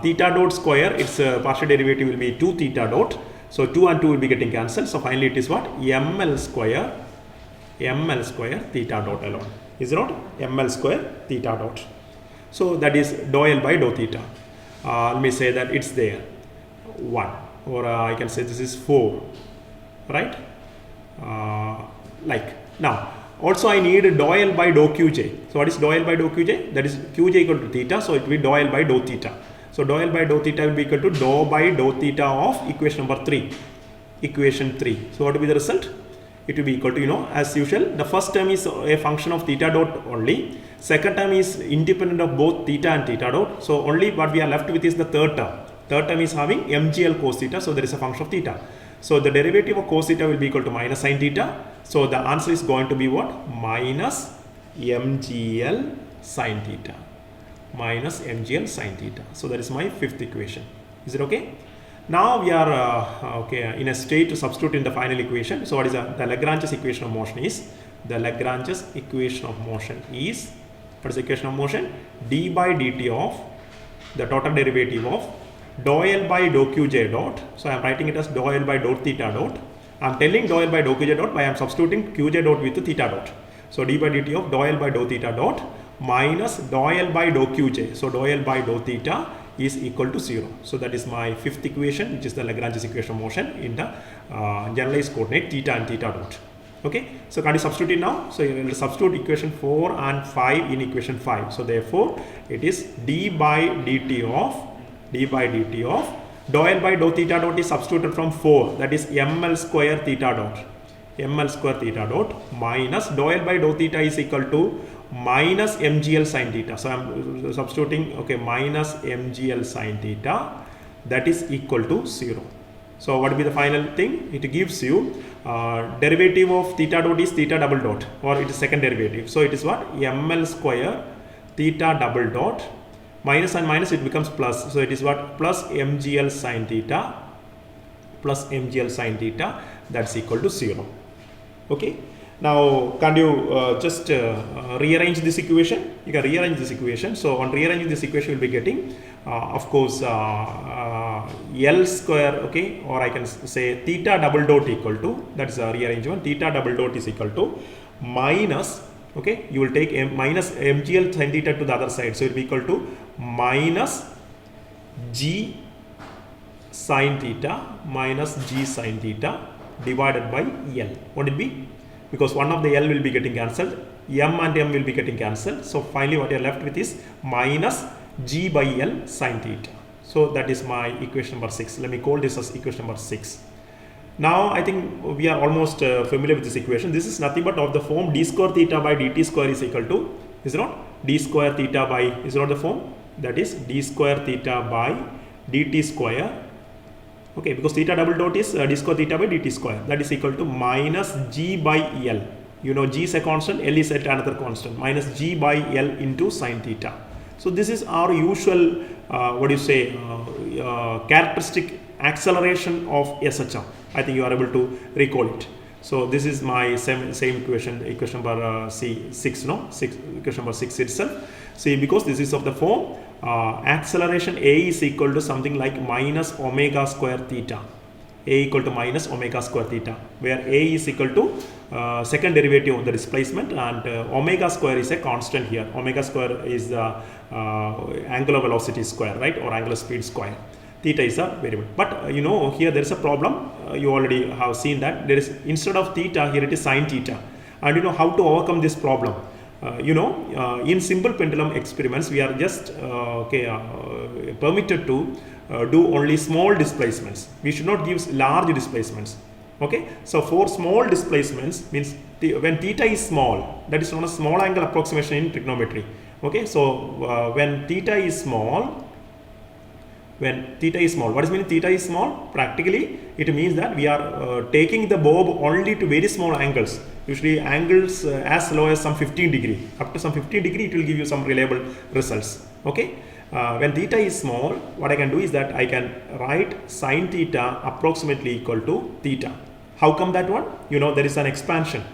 theta dot square, its partial derivative will be 2 theta dot. So 2 and 2 will be getting cancelled. So finally it is what? ml square theta dot alone. Is it not? ml square theta dot. So that is dou L by dou theta. Let me say that it's there 1, or I can say this is 4, right? Like now also I need dou L by dou qj. So what is dou L by dou qj? That is qj equal to theta, so it will be dou L by dou theta. So dou L by dou theta will be equal to dou by dou theta of equation number 3. Equation 3. So what will be the result? It will be equal to, as usual, the first term is a function of theta dot only. Second term is independent of both theta and theta dot. So only what we are left with is the third term. Third term is having mgl cos theta. So there is a function of theta. So the derivative of cos theta will be equal to minus sin theta. So the answer is going to be what? Minus mgl sin theta. Minus mgl sin theta. So that is my fifth equation. Is it okay? Now we are in a state to substitute in the final equation. So what is the Lagrange's equation of motion is? The Lagrange's equation of motion is, what is the equation of motion? D by dt of the total derivative of dou L by dou qj dot. So I am writing it as dou L by dou theta dot. I am telling dou L by dou qj dot by I am substituting qj dot with the theta dot. So d by dt of dou L by dou theta dot minus dou L by dou qj. So dou L by dou theta is equal to 0. So that is my fifth equation, which is the Lagrange's equation of motion in the generalized coordinate theta and theta dot. Okay, so can you substitute it now? So you will substitute equation 4 and 5 in equation 5. So therefore it is d by dt of dou L by dou theta dot is substituted from 4, that is ml square theta dot minus dou L by dou theta is equal to minus mgl sin theta. So I am substituting minus mgl sin theta, that is equal to 0. So what will be the final thing? It gives you derivative of theta dot is theta double dot, or it is second derivative. So it is what? Ml square theta double dot, minus and minus it becomes plus. So it is what? Plus mgl sin theta, that's equal to 0. Okay. Now, can you just rearrange this equation? You can rearrange this equation. So, on rearranging this equation, you will be getting, of course, L square, or I can say theta double dot equal to, that is a rearrangement, theta double dot is equal to minus, you will take minus mgl sin theta to the other side. So, it will be equal to minus g sin theta divided by L. What will it be? Because one of the L will be getting cancelled, M and M will be getting cancelled. So finally what you are left with is minus G by L sin theta. So that is my equation number 6. Let me call this as equation number 6. Now I think we are almost familiar with this equation. This is nothing but of the form d square theta by dt square is equal to, is it not? D square theta by, is it not the form? That is d square theta by dt square. Because theta double dot is d square theta by dt square, that is equal to minus g by L. You know, g is a constant, L is at another constant, minus g by L into sin theta. So this is our usual characteristic acceleration of SHM. I think you are able to recall it. So this is my same equation, equation number 6, no? Equation number 6 itself. See, because this is of the form acceleration A is equal to something like minus omega square theta. A equal to minus omega square theta, where A is equal to second derivative of the displacement, and omega square is a constant here. Omega square is the angular velocity square, right, or angular speed square. Theta is a variable. But here there is a problem. You already have seen that there is, instead of theta, here it is sin theta. And how to overcome this problem? In simple pendulum experiments, we are just permitted to do only small displacements. We should not give large displacements. So for small displacements means when theta is small, that is known as small angle approximation in trigonometry. So when theta is small, when theta is small. What does mean theta is small? Practically, it means that we are taking the bulb only to very small angles. Usually angles as low as some 15 degree. Up to some 15 degree, it will give you some reliable results. Okay. When theta is small, what I can do is that I can write sine theta approximately equal to theta. How come that one? You know, there is an expansion.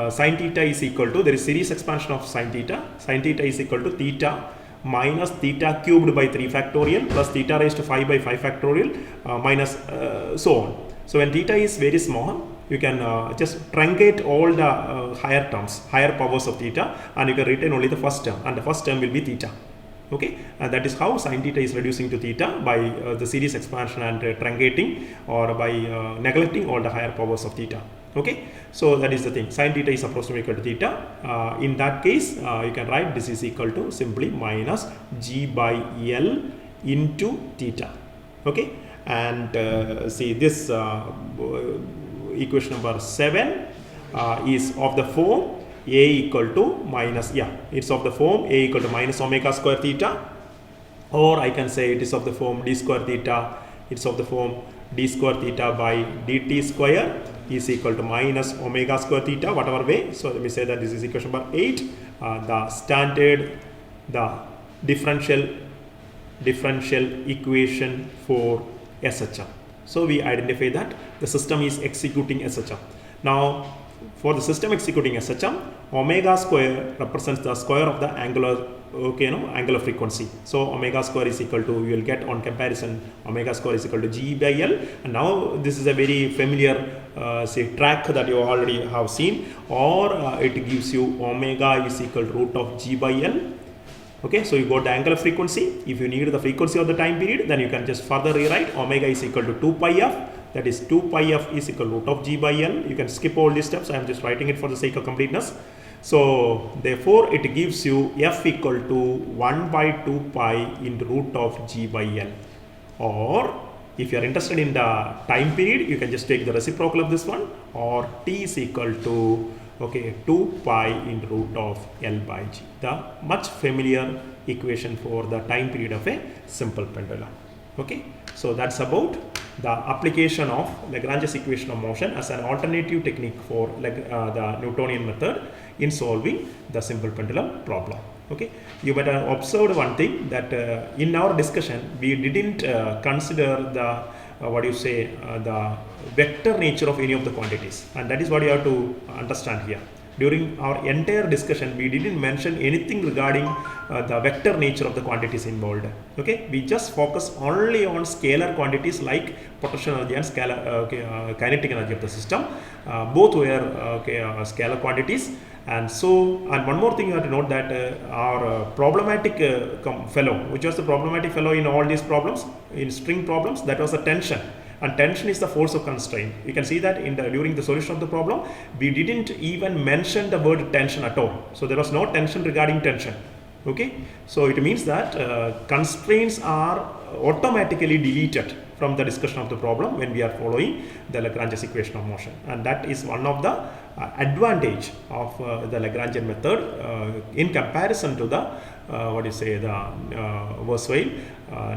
Sine theta is equal to, there is series expansion of sine theta. Sine theta is equal to theta minus theta cubed by 3 factorial plus theta raised to 5 by 5 factorial minus so on. So when theta is very small, you can just truncate all the higher terms, higher powers of theta, and you can retain only the first term, and the first term will be theta. Okay, and that is how sine theta is reducing to theta by the series expansion and truncating, or by neglecting all the higher powers of theta. Okay, so that is the thing. Sine theta is approximately equal to theta. In that case, you can write this is equal to simply minus g by L into theta. Okay, and see this equation number 7 is of the form a equal to minus, it's of the form a equal to minus omega square theta, or I can say it is of the form d square theta, it's of the form d square theta by dt square is equal to minus omega square theta, whatever way. So let me say that this is equation number 8, the standard, the differential equation for SHM. So we identify that the system is executing SHM. Now for the system executing SHM, omega square represents the square of the angular, angular frequency. So omega square is equal to, you will get on comparison, omega square is equal to G by L. And now this is a very familiar say track that you already have seen, or it gives you omega is equal to root of G by L. Okay, so you got the angular frequency. If you need the frequency of the time period, then you can just further rewrite omega is equal to 2 pi f. That is 2 pi f is equal to root of G by L. You can skip all these steps. I am just writing it for the sake of completeness. So therefore, it gives you f equal to 1 by 2 pi into root of G by L. Or if you are interested in the time period, you can just take the reciprocal of this one, or t is equal to 2 pi into root of L by G. The much familiar equation for the time period of a simple pendulum. Okay, so that's about the application of Lagrange's equation of motion as an alternative technique for the Newtonian method in solving the simple pendulum problem. Okay, you might have observed one thing, that in our discussion we didn't consider the the vector nature of any of the quantities, and that is what you have to understand here. During our entire discussion, we didn't mention anything regarding the vector nature of the quantities involved. Okay, we just focus only on scalar quantities like potential energy and scalar kinetic energy of the system. Both were scalar quantities. And one more thing you have to note, that our problematic fellow, which was the problematic fellow in all these problems, in string problems, that was the tension. And tension is the force of constraint. You can see that during the solution of the problem, we didn't even mention the word tension at all. So there was no tension regarding tension. Okay, so it means that constraints are automatically deleted from the discussion of the problem when we are following the Lagrange's equation of motion, and that is one of the advantage of the Lagrangian method in comparison to the the versatile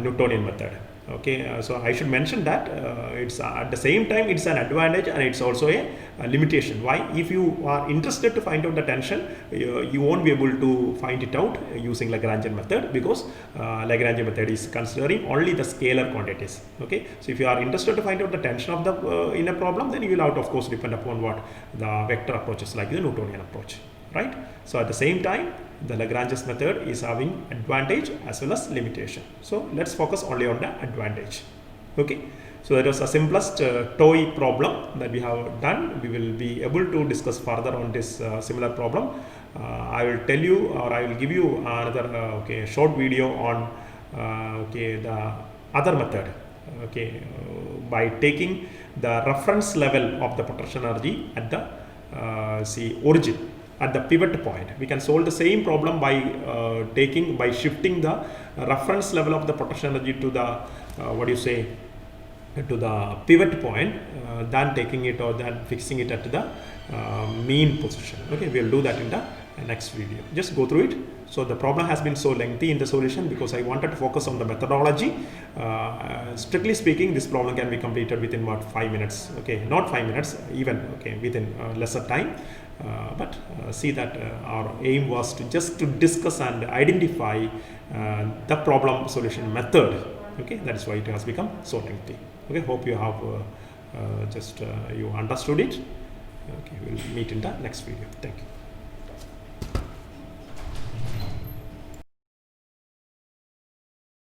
Newtonian method. Okay, so I should mention that it's at the same time it's an advantage and it's also a limitation. Why? If you are interested to find out the tension, you won't be able to find it out using Lagrangian method, because Lagrangian method is considering only the scalar quantities. Okay, so if you are interested to find out the tension of the in a problem, then you will have to of course depend upon what the vector approaches like the Newtonian approach, right? So at the same time, the Lagrange's method is having advantage as well as limitation. So let's focus only on the advantage. Okay, so that was the simplest toy problem that we have done. We will be able to discuss further on this similar problem. I will tell you, or I will give you another short video on the other method. Okay, by taking the reference level of the potential energy at the origin, at the pivot point. We can solve the same problem by shifting the reference level of the potential energy to the to the pivot point, than taking it or than fixing it at the mean position. Okay, we will do that in the next video. Just go through it So the problem has been so lengthy in the solution because I wanted to focus on the methodology. Strictly speaking, this problem can be completed within what, 5 minutes, okay, not 5 minutes even, okay, within lesser time. But see that our aim was to just to discuss and identify the problem solution method, okay. That is why it has become so lengthy, okay. Hope you have you understood it, okay. We'll meet in the next video. Thank you.